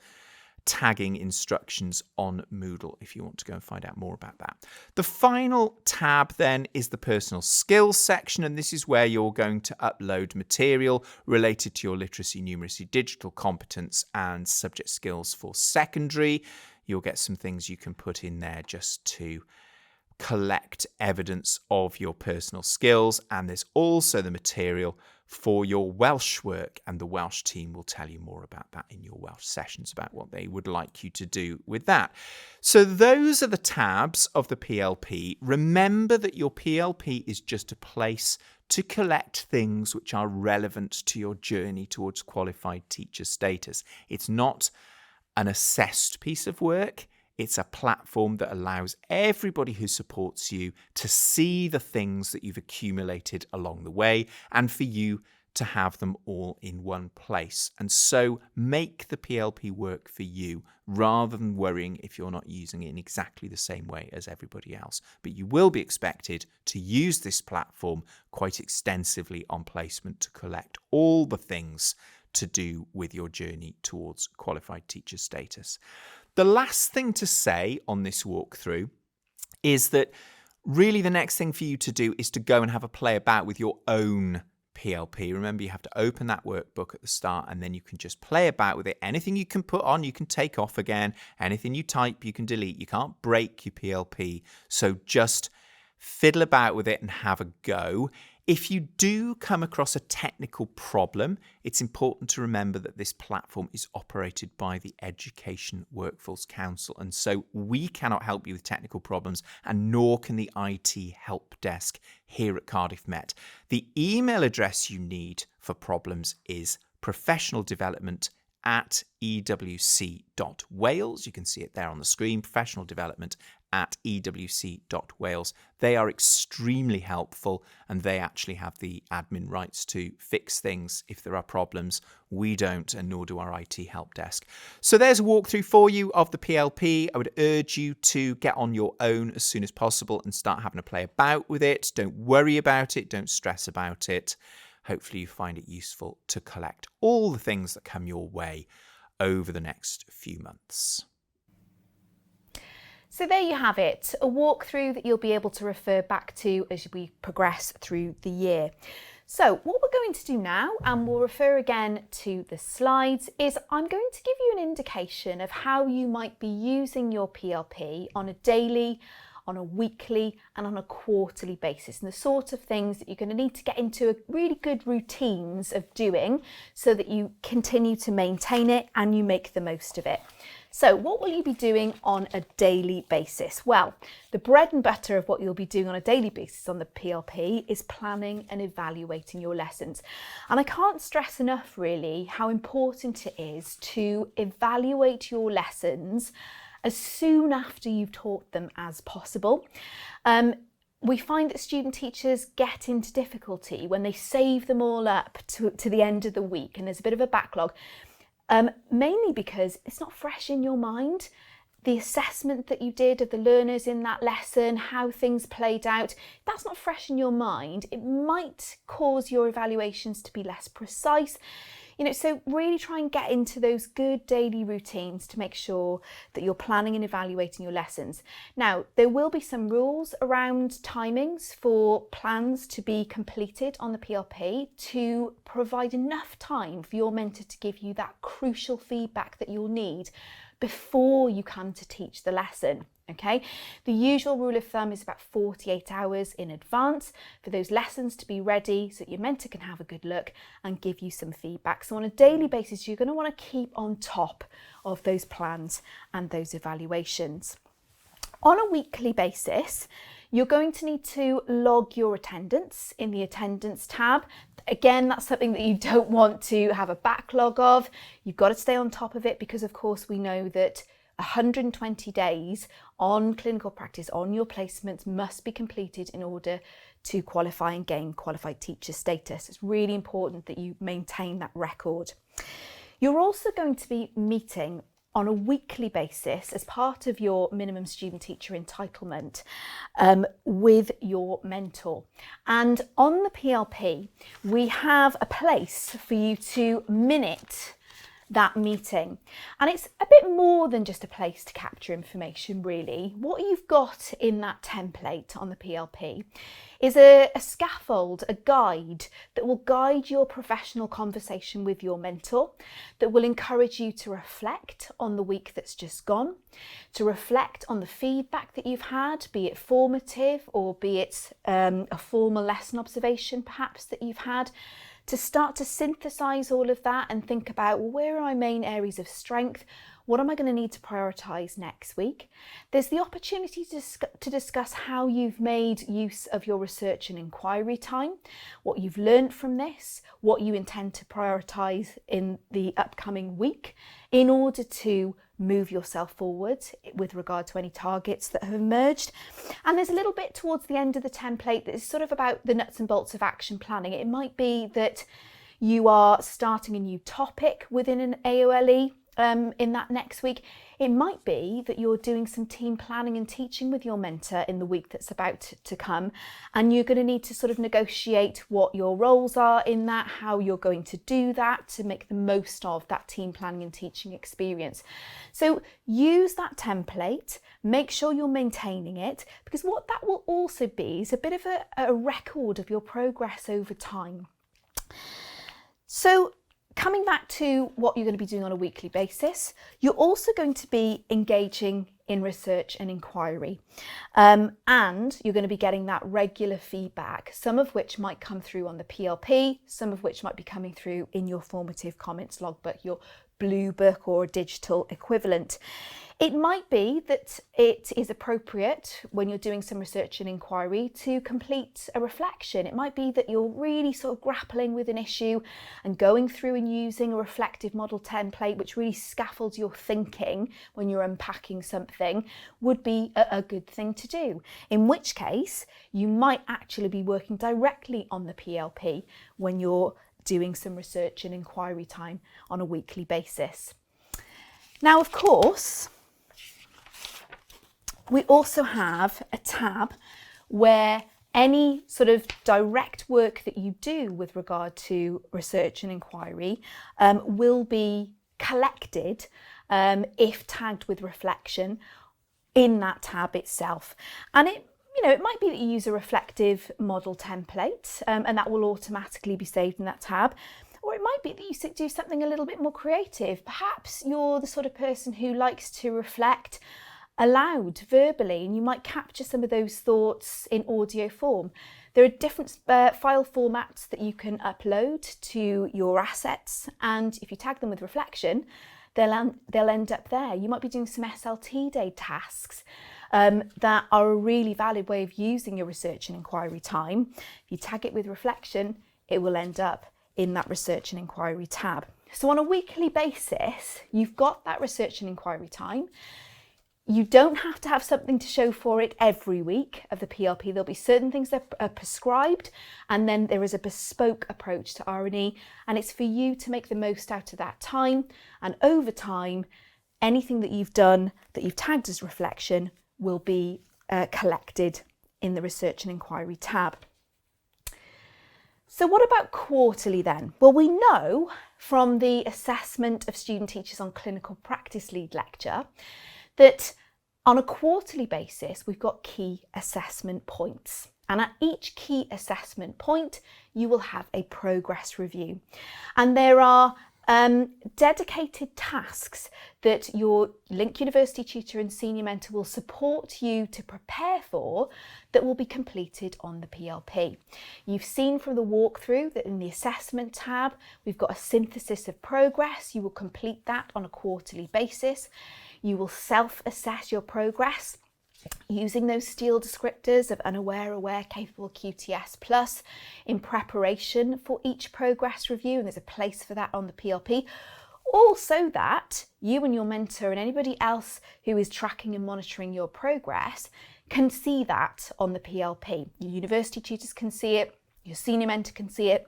tagging instructions on Moodle if you want to go and find out more about that. The final tab then is the personal skills section, and this is where you're going to upload material related to your literacy, numeracy, digital competence and subject skills for secondary. You'll get some things you can put in there just to collect evidence of your personal skills, and there's also the material for your Welsh work, and the Welsh team will tell you more about that in your Welsh sessions, about what they would like you to do with that. So those are the tabs of the PLP. Remember that your PLP is just a place to collect things which are relevant to your journey towards qualified teacher status. It's not an assessed piece of work. It's a platform that allows everybody who supports you to see the things that you've accumulated along the way, and for you to have them all in one place. And so make the PLP work for you rather than worrying if you're not using it in exactly the same way as everybody else. But you will be expected to use this platform quite extensively on placement to collect all the things to do with your journey towards qualified teacher status. The last thing to say on this walkthrough is that really the next thing for you to do is to go and have a play about with your own PLP. Remember, you have to open that workbook at the start and then you can just play about with it. Anything you can put on, you can take off again. Anything you type, you can delete. You can't break your PLP. So just fiddle about with it and have a go. If you do come across a technical problem, it's important to remember that this platform is operated by the Education Workforce Council, and so we cannot help you with technical problems, and nor can the IT help desk here at Cardiff Met. The email address you need for problems is professionaldevelopment@ewc.wales. You can see it there on the screen, professionaldevelopment@ewc.wales. They are extremely helpful and they actually have the admin rights to fix things if there are problems. We don't, and nor do our IT help desk. So there's a walkthrough for you of the PLP. I would urge you to get on your own as soon as possible and start having a play about with it. Don't worry about it. Don't stress about it. Hopefully you find it useful to collect all the things that come your way over the next few months. So there you have it, a walkthrough that you'll be able to refer back to as we progress through the year. So what we're going to do now, and we'll refer again to the slides, is I'm going to give you an indication of how you might be using your PLP on a daily, on a weekly and on a quarterly basis, and the sort of things that you're going to need to get into a really good routines of doing so that you continue to maintain it and you make the most of it. So what will you be doing on a daily basis? Well, the bread and butter of what you'll be doing on a daily basis on the PLP is planning and evaluating your lessons. And I can't stress enough really how important it is to evaluate your lessons as soon after you've taught them as possible. We find that student teachers get into difficulty when they save them all up to the end of the week and there's a bit of a backlog. Mainly because it's not fresh in your mind. The assessment that you did of the learners in that lesson, how things played out, that's not fresh in your mind. It might cause your evaluations to be less precise. So really try and get into those good daily routines to make sure that you're planning and evaluating your lessons. Now, there will be some rules around timings for plans to be completed on the PLP to provide enough time for your mentor to give you that crucial feedback that you'll need before you come to teach the lesson. Okay, the usual rule of thumb is about 48 hours in advance for those lessons to be ready so that your mentor can have a good look and give you some feedback. So on a daily basis, you're going to want to keep on top of those plans and those evaluations. On a weekly basis, you're going to need to log your attendance in the attendance tab. Again, that's something that you don't want to have a backlog of. You've got to stay on top of it because, of course, we know that 120 days on clinical practice, on your placements, must be completed in order to qualify and gain qualified teacher status. It's really important that you maintain that record. You're also going to be meeting on a weekly basis as part of your minimum student teacher entitlement with your mentor. And on the PLP, we have a place for you to minute that meeting. And it's a bit more than just a place to capture information, really. What you've got in that template on the PLP is a scaffold, a guide that will guide your professional conversation with your mentor, that will encourage you to reflect on the week that's just gone, to reflect on the feedback that you've had, be it formative or be it a formal lesson observation perhaps that you've had, to start to synthesize all of that and think about, well, where are my main areas of strength? What am I going to need to prioritise next week? There's the opportunity to discuss how you've made use of your research and inquiry time, what you've learned from this, what you intend to prioritise in the upcoming week in order to move yourself forward with regard to any targets that have emerged. And there's a little bit towards the end of the template that is sort of about the nuts and bolts of action planning. It might be that you are starting a new topic within an AOLE in that next week. It might be that you're doing some team planning and teaching with your mentor in the week that's about to come, and you're going to need to sort of negotiate what your roles are in that, how you're going to do that to make the most of that team planning and teaching experience. So use that template, make sure you're maintaining it, because what that will also be is a bit of a record of your progress over time. So coming back to what you're going to be doing on a weekly basis, you're also going to be engaging in research and inquiry. And you're going to be getting that regular feedback, some of which might come through on the PLP, some of which might be coming through in your formative comments logbook, your blue book or digital equivalent. It might be that it is appropriate when you're doing some research and inquiry to complete a reflection. It might be that you're really sort of grappling with an issue and going through and using a reflective model template, which really scaffolds your thinking when you're unpacking something, would be a good thing to do. In which case, you might actually be working directly on the PLP when you're doing some research and inquiry time on a weekly basis. Now, of course, we also have a tab where any sort of direct work that you do with regard to research and inquiry will be collected if tagged with reflection in that tab itself. And it might be that you use a reflective model template and that will automatically be saved in that tab. Or it might be that you do something a little bit more creative. Perhaps you're the sort of person who likes to reflect aloud, verbally, and you might capture some of those thoughts in audio form. There are different file formats that you can upload to your assets, and if you tag them with reflection, they'll end up there. You might be doing some SLT day tasks that are a really valid way of using your research and inquiry time. If you tag it with reflection, it will end up in that research and inquiry tab. So on a weekly basis, you've got that research and inquiry time. You don't have to have something to show for it every week of the PLP. There'll be certain things that are prescribed, and then there is a bespoke approach to R&E, and it's for you to make the most out of that time. And over time, anything that you've done that you've tagged as reflection will be collected in the research and inquiry tab. So what about quarterly then? Well, we know from the assessment of student teachers on clinical practice lead lecture that on a quarterly basis, we've got key assessment points. And at each key assessment point, you will have a progress review. And there are dedicated tasks that your Link University tutor and senior mentor will support you to prepare for that will be completed on the PLP. You've seen from the walkthrough that in the assessment tab, we've got a synthesis of progress. You will complete that on a quarterly basis. You will self-assess your progress using those STEEL descriptors of unaware, aware, capable, QTS plus in preparation for each progress review, and there's a place for that on the PLP, all so that you and your mentor and anybody else who is tracking and monitoring your progress can see that on the PLP. Your university tutors can see it, your senior mentor can see it,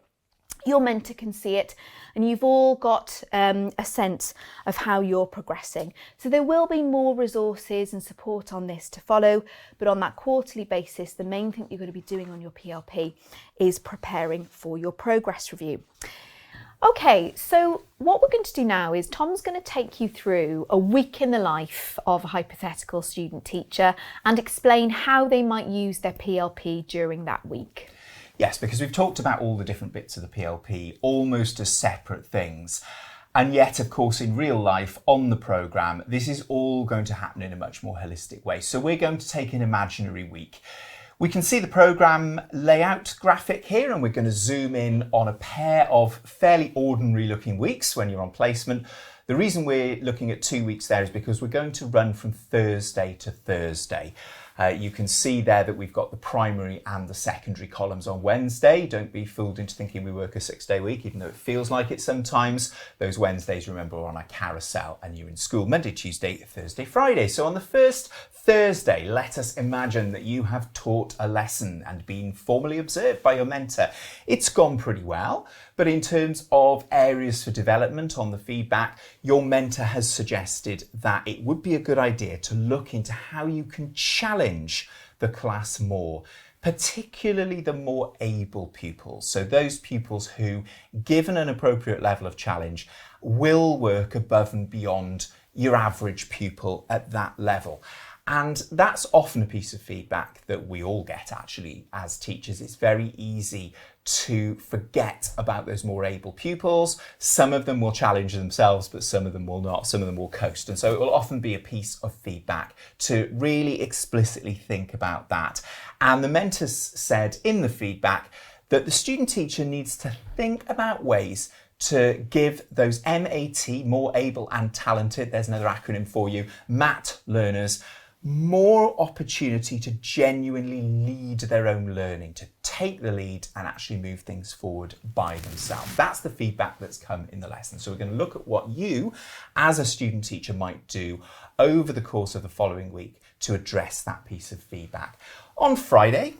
your mentor can see it, and you've all got a sense of how you're progressing. So there will be more resources and support on this to follow, but on that quarterly basis, the main thing you're going to be doing on your PLP is preparing for your progress review. Okay, so what we're going to do now is Tom's going to take you through a week in the life of a hypothetical student teacher and explain how they might use their PLP during that week. Yes, because we've talked about all the different bits of the PLP almost as separate things. And yet, of course, in real life, on the programme, this is all going to happen in a much more holistic way. So we're going to take an imaginary week. We can see the programme layout graphic here, and we're going to zoom in on a pair of fairly ordinary looking weeks when you're on placement. The reason we're looking at 2 weeks there is because we're going to run from Thursday to Thursday. You can see there that we've got the primary and the secondary columns on Wednesday. Don't be fooled into thinking we work a 6-day week, even though it feels like it sometimes. Those Wednesdays, remember, are on a carousel and you're in school Monday, Tuesday, Thursday, Friday. So on the first Thursday, let us imagine that you have taught a lesson and been formally observed by your mentor. It's gone pretty well, But in terms of areas for development on the feedback, your mentor has suggested that it would be a good idea to look into how you can challenge the class more, particularly the more able pupils. So those pupils who, given an appropriate level of challenge, will work above and beyond your average pupil at that level. And that's often a piece of feedback that we all get actually as teachers. It's very easy to forget about those more able pupils. Some of them will challenge themselves, but some of them will not. Some of them will coast. And so it will often be a piece of feedback to really explicitly think about that. And the mentors said in the feedback that the student teacher needs to think about ways to give those MAT, more able and talented, there's another acronym for you, MAT learners, more opportunity to genuinely lead their own learning, to take the lead and actually move things forward by themselves. That's the feedback that's come in the lesson. So we're going to look at what you as a student teacher might do over the course of the following week to address that piece of feedback. On Friday,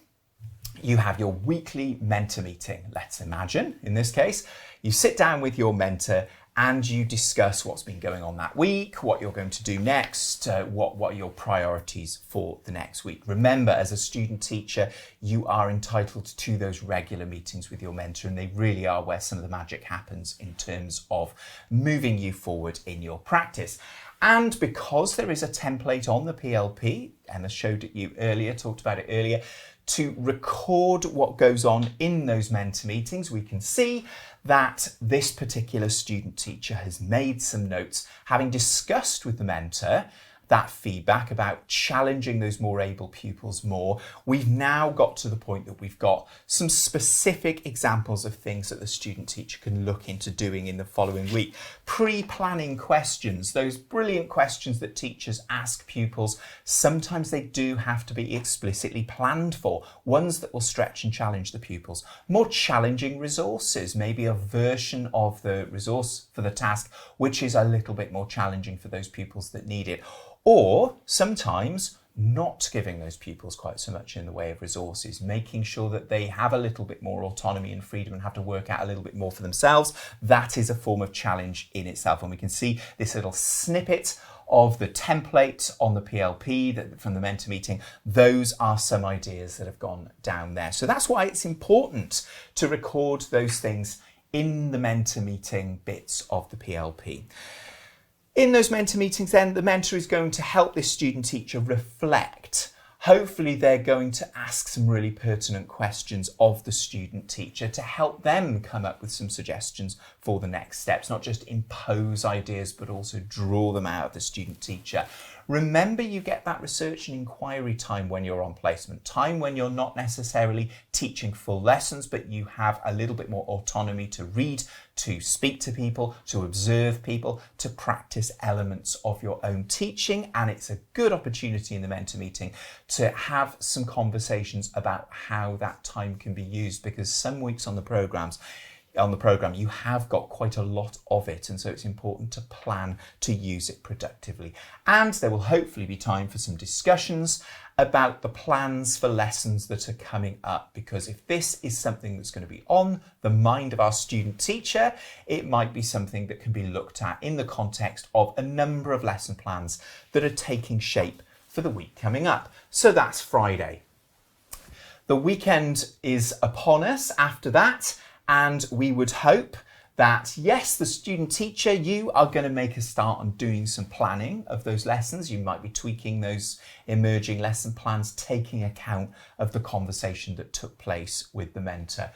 you have your weekly mentor meeting. Let's imagine, in this case, you sit down with your mentor and you discuss what's been going on that week, what you're going to do next, what are your priorities for the next week. Remember, as a student teacher, you are entitled to those regular meetings with your mentor, and they really are where some of the magic happens in terms of moving you forward in your practice. And because there is a template on the PLP, Emma showed it you earlier, talked about it earlier, to record what goes on in those mentor meetings, we can see that this particular student teacher has made some notes, having discussed with the mentor that feedback about challenging those more able pupils more. We've now got to the point that we've got some specific examples of things that the student teacher can look into doing in the following week. Pre-planning questions, those brilliant questions that teachers ask pupils, sometimes they do have to be explicitly planned for, ones that will stretch and challenge the pupils. More challenging resources, maybe a version of the resource for the task which is a little bit more challenging for those pupils that need it. Or sometimes not giving those pupils quite so much in the way of resources, making sure that they have a little bit more autonomy and freedom and have to work out a little bit more for themselves. That is a form of challenge in itself. And we can see this little snippet of the template on the PLP from the mentor meeting. Those are some ideas that have gone down there. So that's why it's important to record those things in the mentor meeting bits of the PLP. In those mentor meetings then, the mentor is going to help this student teacher reflect. Hopefully they're going to ask some really pertinent questions of the student teacher to help them come up with some suggestions for the next steps, not just impose ideas, but also draw them out of the student teacher. Remember, you get that research and inquiry time when you're on placement, time when you're not necessarily teaching full lessons, but you have a little bit more autonomy to read, to speak to people, to observe people, to practice elements of your own teaching. And it's a good opportunity in the mentor meeting to have some conversations about how that time can be used, because some weeks on the program you have got quite a lot of it, and so it's important to plan to use it productively. And there will hopefully be time for some discussions about the plans for lessons that are coming up, because if this is something that's going to be on the mind of our student teacher, it might be something that can be looked at in the context of a number of lesson plans that are taking shape for the week coming up. So that's Friday. The weekend is upon us after that, and we would hope that, yes, the student teacher, you are going to make a start on doing some planning of those lessons. You might be tweaking those emerging lesson plans, taking account of the conversation that took place with the mentor.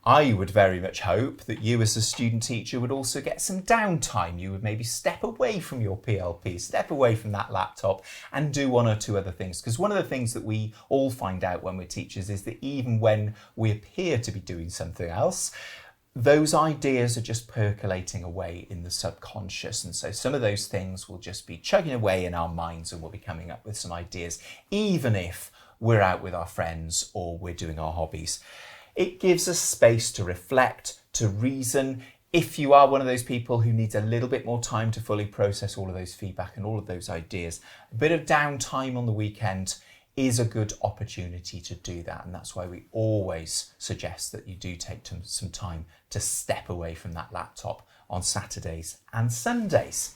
I would very much hope that you as a student teacher would also get some downtime. You would maybe step away from your PLP, step away from that laptop and do one or two other things. Because one of the things that we all find out when we're teachers is that even when we appear to be doing something else, those ideas are just percolating away in the subconscious. And so some of those things will just be chugging away in our minds, and we'll be coming up with some ideas, even if we're out with our friends or we're doing our hobbies. It gives us space to reflect, to reason. If you are one of those people who needs a little bit more time to fully process all of those feedback and all of those ideas, a bit of downtime on the weekend is a good opportunity to do that. And that's why we always suggest that you do take some time to step away from that laptop on Saturdays and Sundays.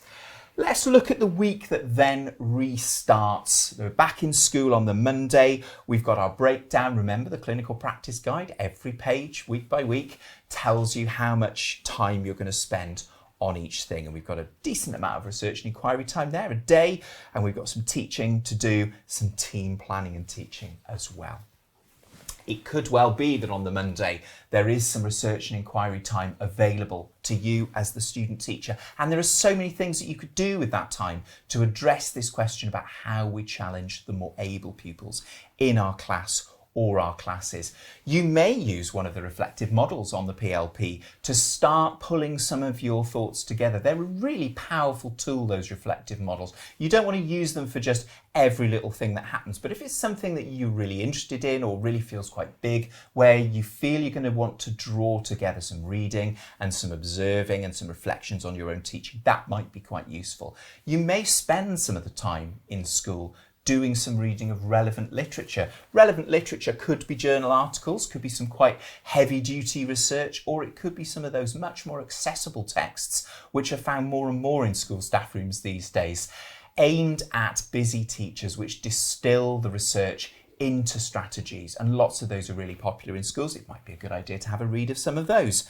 Let's look at the week that then restarts. We're back in school on the Monday. We've got our breakdown. Remember the clinical practice guide? Every page, week by week, tells you how much time you're going to spend on each thing. And we've got a decent amount of research and inquiry time there, a day. And we've got some teaching to do, some team planning and teaching as well. It could well be that on the Monday there is some research and inquiry time available to you as the student teacher. And there are so many things that you could do with that time to address this question about how we challenge the more able pupils in our class or our classes. You may use one of the reflective models on the PLP to start pulling some of your thoughts together. They're a really powerful tool, those reflective models. You don't want to use them for just every little thing that happens, but if it's something that you're really interested in or really feels quite big, where you feel you're going to want to draw together some reading and some observing and some reflections on your own teaching, that might be quite useful. You may spend some of the time in school doing some reading of relevant literature. Relevant literature could be journal articles, could be some quite heavy duty research, or it could be some of those much more accessible texts which are found more and more in school staff rooms these days, aimed at busy teachers, which distill the research into strategies. And lots of those are really popular in schools. It might be a good idea to have a read of some of those.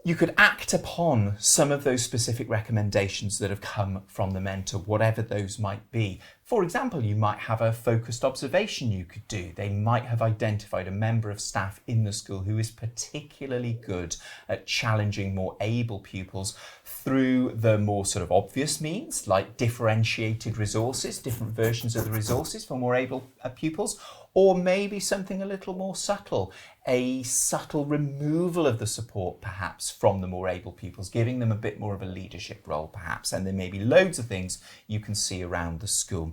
You could act upon some of those specific recommendations that have come from the mentor, whatever those might be. For example, you might have a focused observation you could do. They might have identified a member of staff in the school who is particularly good at challenging more able pupils through the more sort of obvious means, like differentiated resources, different versions of the resources for more able pupils, or maybe something a little more subtle, a subtle removal of the support perhaps from the more able pupils, giving them a bit more of a leadership role perhaps, and there may be loads of things you can see around the school.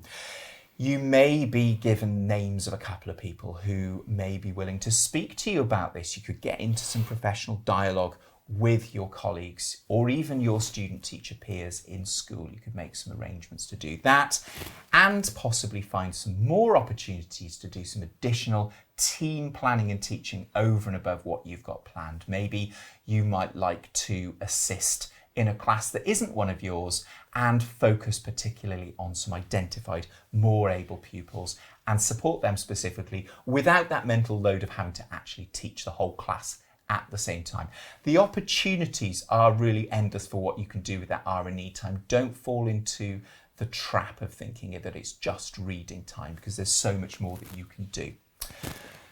You may be given names of a couple of people who may be willing to speak to you about this. You could get into some professional dialogue with your colleagues or even your student teacher peers in school. You could make some arrangements to do that and possibly find some more opportunities to do some additional team planning and teaching over and above what you've got planned. Maybe you might like to assist in a class that isn't one of yours and focus particularly on some identified more able pupils and support them specifically without that mental load of having to actually teach the whole class at the same time. The opportunities are really endless for what you can do with that R&E time. Don't fall into the trap of thinking that it's just reading time, because there's so much more that you can do.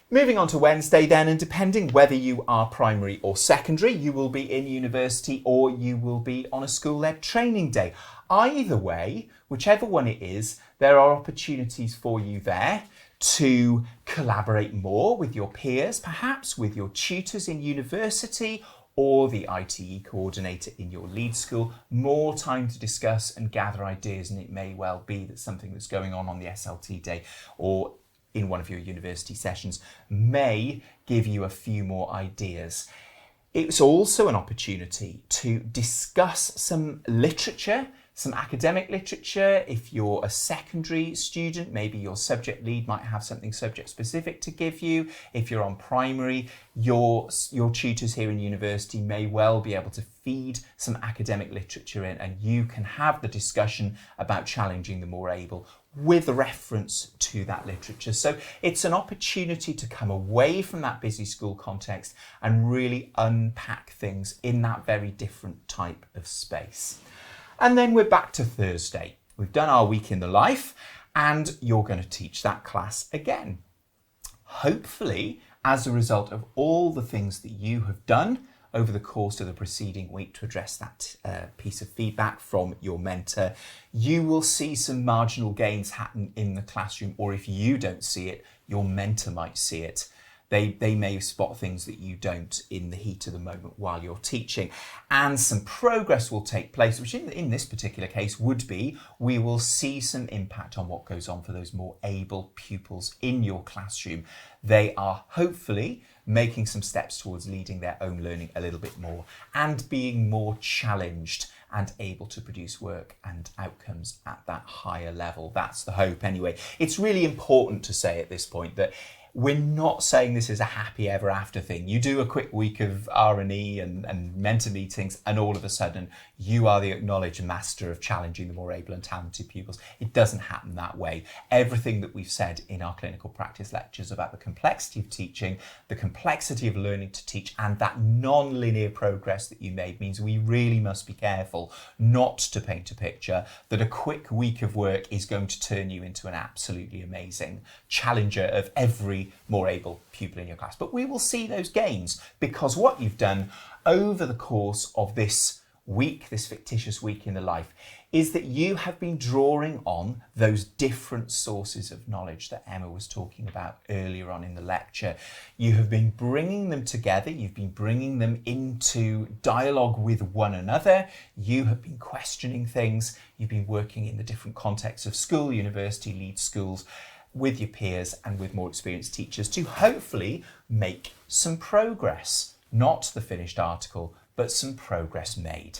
Moving on to Wednesday then, and depending whether you are primary or secondary, you will be in university or you will be on a school-led training day. Either way, whichever one it is, there are opportunities for you there to collaborate more with your peers, perhaps with your tutors in university or the ITE coordinator in your lead school. More time to discuss and gather ideas, and it may well be that something that's going on the SLT day or in one of your university sessions may give you a few more ideas. It's also an opportunity to discuss some literature, some academic literature. If you're a secondary student, maybe your subject lead might have something subject specific to give you. If you're on primary, your tutors here in university may well be able to feed some academic literature in, and you can have the discussion about challenging the more able with reference to that literature. So it's an opportunity to come away from that busy school context and really unpack things in that very different type of space. And then we're back to Thursday. We've done our week in the life and you're going to teach that class again. Hopefully, as a result of all the things that you have done over the course of the preceding week to address that piece of feedback from your mentor, you will see some marginal gains happen in the classroom, or if you don't see it, your mentor might see it. They may spot things that you don't in the heat of the moment while you're teaching, and some progress will take place, which in this particular case would be, we will see some impact on what goes on for those more able pupils in your classroom. They are hopefully making some steps towards leading their own learning a little bit more and being more challenged and able to produce work and outcomes at that higher level. That's the hope anyway. It's really important to say at this point that we're not saying this is a happy ever after thing. You do a quick week of R&E and mentor meetings and all of a sudden you are the acknowledged master of challenging the more able and talented pupils. It doesn't happen that way. Everything that we've said in our clinical practice lectures about the complexity of teaching, the complexity of learning to teach, and that non-linear progress that you made means we really must be careful not to paint a picture that a quick week of work is going to turn you into an absolutely amazing challenger of every more able pupil in your class. But we will see those gains because what you've done over the course of this week, this fictitious week in the life, is that you have been drawing on those different sources of knowledge that Emma was talking about earlier on in the lecture. You have been bringing them together, you've been bringing them into dialogue with one another, you have been questioning things, you've been working in the different contexts of school, university, lead schools, with your peers and with more experienced teachers to hopefully make some progress. Not the finished article, but some progress made.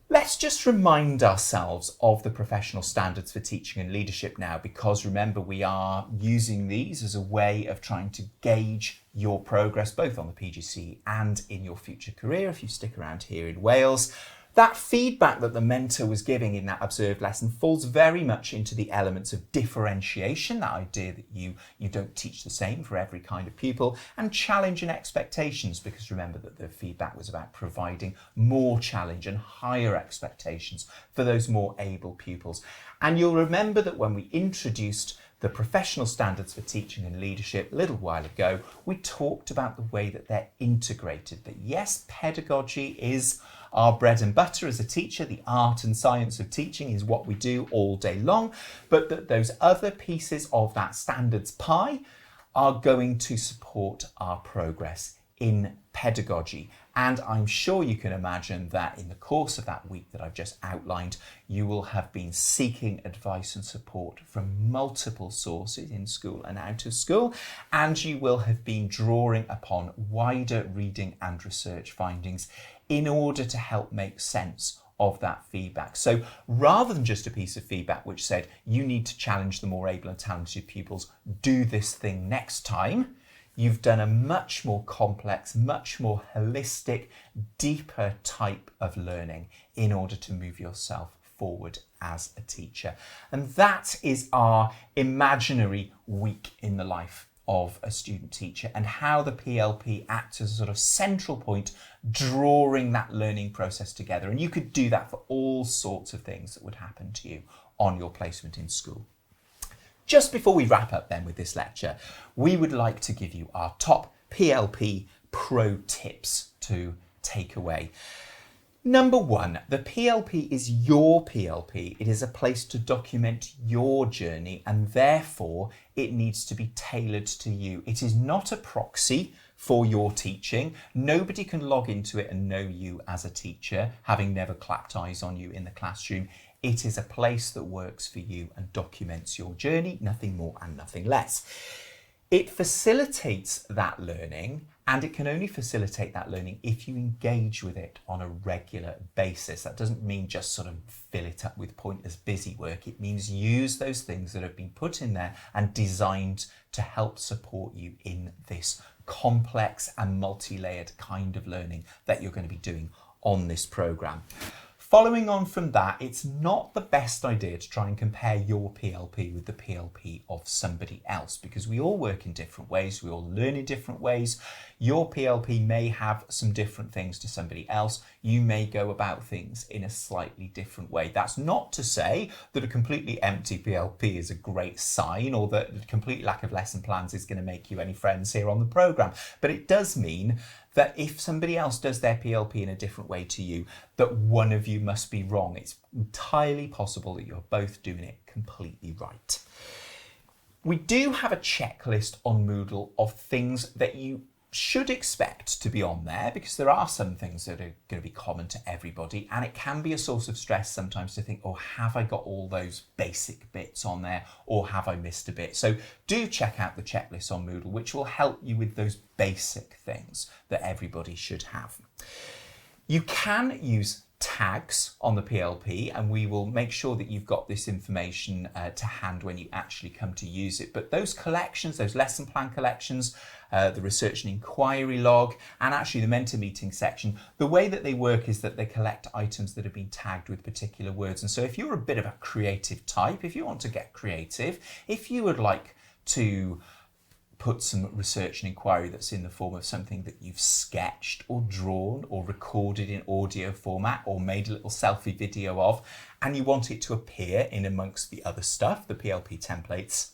Let's just remind ourselves of the professional standards for teaching and leadership now, because remember, we are using these as a way of trying to gauge your progress, both on the PGCE and in your future career if you stick around here in Wales. That feedback that the mentor was giving in that observed lesson falls very much into the elements of differentiation, that idea that you don't teach the same for every kind of pupil, and challenge and expectations, because remember that the feedback was about providing more challenge and higher expectations for those more able pupils. And you'll remember that when we introduced the professional standards for teaching and leadership a little while ago, we talked about the way that they're integrated, that yes, pedagogy is our bread and butter as a teacher, the art and science of teaching is what we do all day long, but that those other pieces of that standards pie are going to support our progress in pedagogy. And I'm sure you can imagine that in the course of that week that I've just outlined, you will have been seeking advice and support from multiple sources in school and out of school, and you will have been drawing upon wider reading and research findings in order to help make sense of that feedback. So rather than just a piece of feedback which said, you need to challenge the more able and talented pupils, do this thing next time, you've done a much more complex, much more holistic, deeper type of learning in order to move yourself forward as a teacher. And that is our imaginary week in the life of a student teacher, and how the PLP acts as a sort of central point drawing that learning process together. And you could do that for all sorts of things that would happen to you on your placement in school. Just before we wrap up then with this lecture, we would like to give you our top PLP pro tips to take away. Number one, the PLP is your PLP. It is a place to document your journey, and therefore it needs to be tailored to you. It is not a proxy for your teaching. Nobody can log into it and know you as a teacher, having never clapped eyes on you in the classroom. It is a place that works for you and documents your journey, nothing more and nothing less. It facilitates that learning, and it can only facilitate that learning if you engage with it on a regular basis. That doesn't mean just sort of fill it up with pointless busy work. It means use those things that have been put in there and designed to help support you in this complex and multi-layered kind of learning that you're going to be doing on this programme. Following on from that, it's not the best idea to try and compare your PLP with the PLP of somebody else, because we all work in different ways, we all learn in different ways. Your PLP may have some different things to somebody else. You may go about things in a slightly different way. That's not to say that a completely empty PLP is a great sign, or that a complete lack of lesson plans is going to make you any friends here on the programme. But it does mean that if somebody else does their PLP in a different way to you, that one of you must be wrong. It's entirely possible that you're both doing it completely right. We do have a checklist on Moodle of things that you should expect to be on there, because there are some things that are going to be common to everybody, and it can be a source of stress sometimes to think, oh, have I got all those basic bits on there, or have I missed a bit? So do check out the checklist on Moodle, which will help you with those basic things that everybody should have. You can use tags on the PLP, and we will make sure that you've got this information to hand when you actually come to use it. But those collections, those lesson plan collections, the research and inquiry log, and actually the mentor meeting section, the way that they work is that they collect items that have been tagged with particular words. And so if you're a bit of a creative type, if you want to get creative, if you would like to put some research and inquiry that's in the form of something that you've sketched or drawn or recorded in audio format or made a little selfie video of, and you want it to appear in amongst the other stuff, the PLP templates,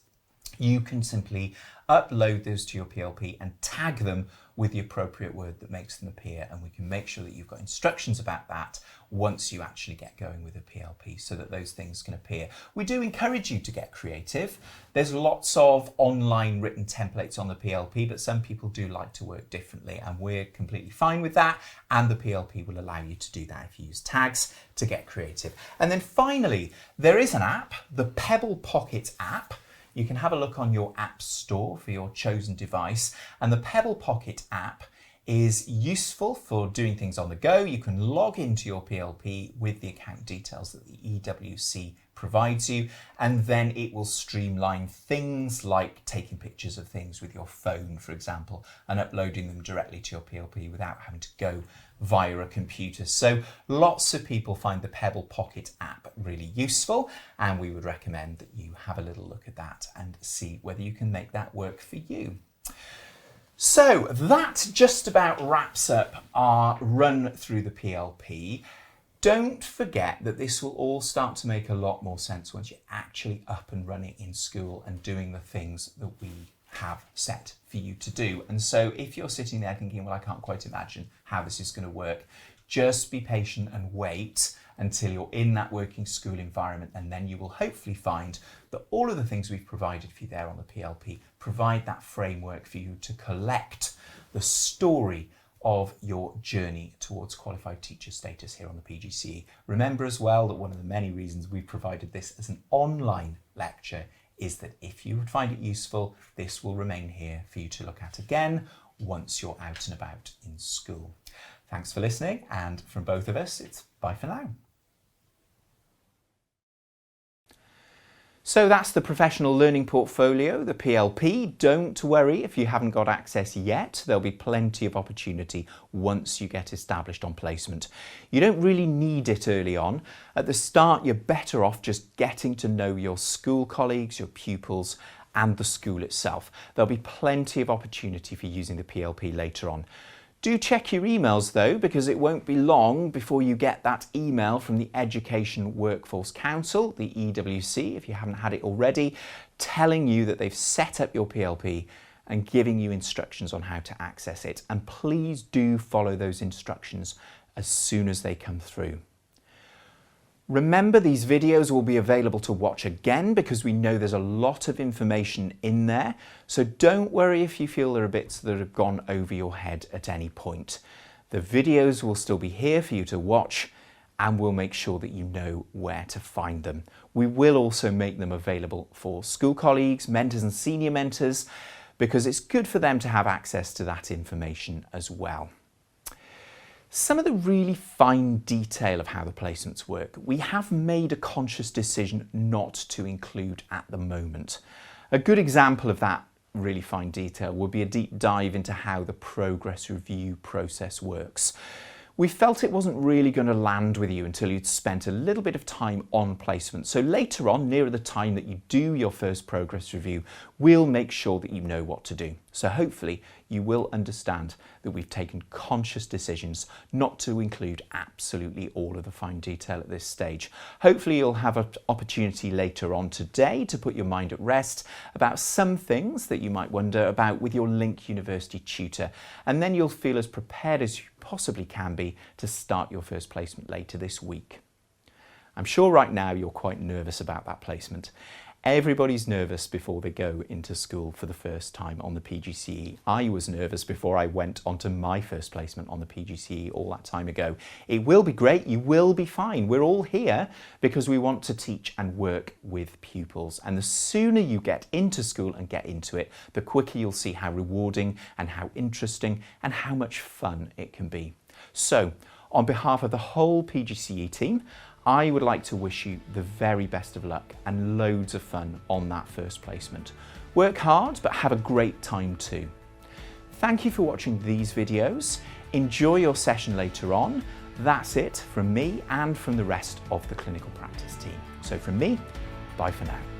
you can simply upload those to your PLP and tag them with the appropriate word that makes them appear, and we can make sure that you've got instructions about that once you actually get going with the PLP so that those things can appear. We do encourage you to get creative. There's lots of online written templates on the PLP, but some people do like to work differently, and we're completely fine with that, and the PLP will allow you to do that if you use tags to get creative. And then finally, there is an app, the Pebble Pocket app. You can have a look on your app store for your chosen device, and the Pebble Pocket app is useful for doing things on the go. You can log into your PLP with the account details that the EWC provides you, and then it will streamline things like taking pictures of things with your phone, for example, and uploading them directly to your PLP without having to go via a computer. So lots of people find the Pebble Pocket app really useful, and we would recommend that you have a little look at that and see whether you can make that work for you. So that just about wraps up our run through the PLP. Don't forget that this will all start to make a lot more sense once you're actually up and running in school and doing the things that we have set for you to do. And so if you're sitting there thinking, well, I can't quite imagine how this is going to work, just be patient and wait until you're in that working school environment, and then you will hopefully find that all of the things we've provided for you there on the PLP provide that framework for you to collect the story of your journey towards qualified teacher status here on the PGCE. Remember as well that one of the many reasons we provided this as an online lecture is that if you would find it useful, this will remain here for you to look at again once you're out and about in school. Thanks for listening, and from both of us, it's bye for now. So that's the Professional Learning Portfolio, the PLP. Don't worry if you haven't got access yet. There'll be plenty of opportunity once you get established on placement. You don't really need it early on. At the start, you're better off just getting to know your school colleagues, your pupils, and the school itself. There'll be plenty of opportunity for using the PLP later on. Do check your emails though, because it won't be long before you get that email from the Education Workforce Council, the EWC, if you haven't had it already, telling you that they've set up your PLP and giving you instructions on how to access it. And please do follow those instructions as soon as they come through. Remember, these videos will be available to watch again because we know there's a lot of information in there. So don't worry if you feel there are bits that have gone over your head at any point. The videos will still be here for you to watch, and we'll make sure that you know where to find them. We will also make them available for school colleagues, mentors and senior mentors, because it's good for them to have access to that information as well. Some of the really fine detail of how the placements work, we have made a conscious decision not to include at the moment. A good example of that really fine detail would be a deep dive into how the progress review process works. We felt it wasn't really going to land with you until you'd spent a little bit of time on placement. So later on, nearer the time that you do your first progress review, we'll make sure that you know what to do. So hopefully you will understand that we've taken conscious decisions not to include absolutely all of the fine detail at this stage. Hopefully you'll have an opportunity later on today to put your mind at rest about some things that you might wonder about with your Link University tutor, and then you'll feel as prepared as you possibly can be to start your first placement later this week. I'm sure right now you're quite nervous about that placement. Everybody's nervous before they go into school for the first time on the PGCE. I was nervous before I went onto my first placement on the PGCE all that time ago. It will be great, you will be fine. We're all here because we want to teach and work with pupils. And the sooner you get into school and get into it, the quicker you'll see how rewarding and how interesting and how much fun it can be. So, On behalf of the whole PGCE team, I would like to wish you the very best of luck and loads of fun on that first placement. Work hard, but have a great time too. Thank you for watching these videos. Enjoy your session later on. That's it from me and from the rest of the clinical practice team. So from me, bye for now.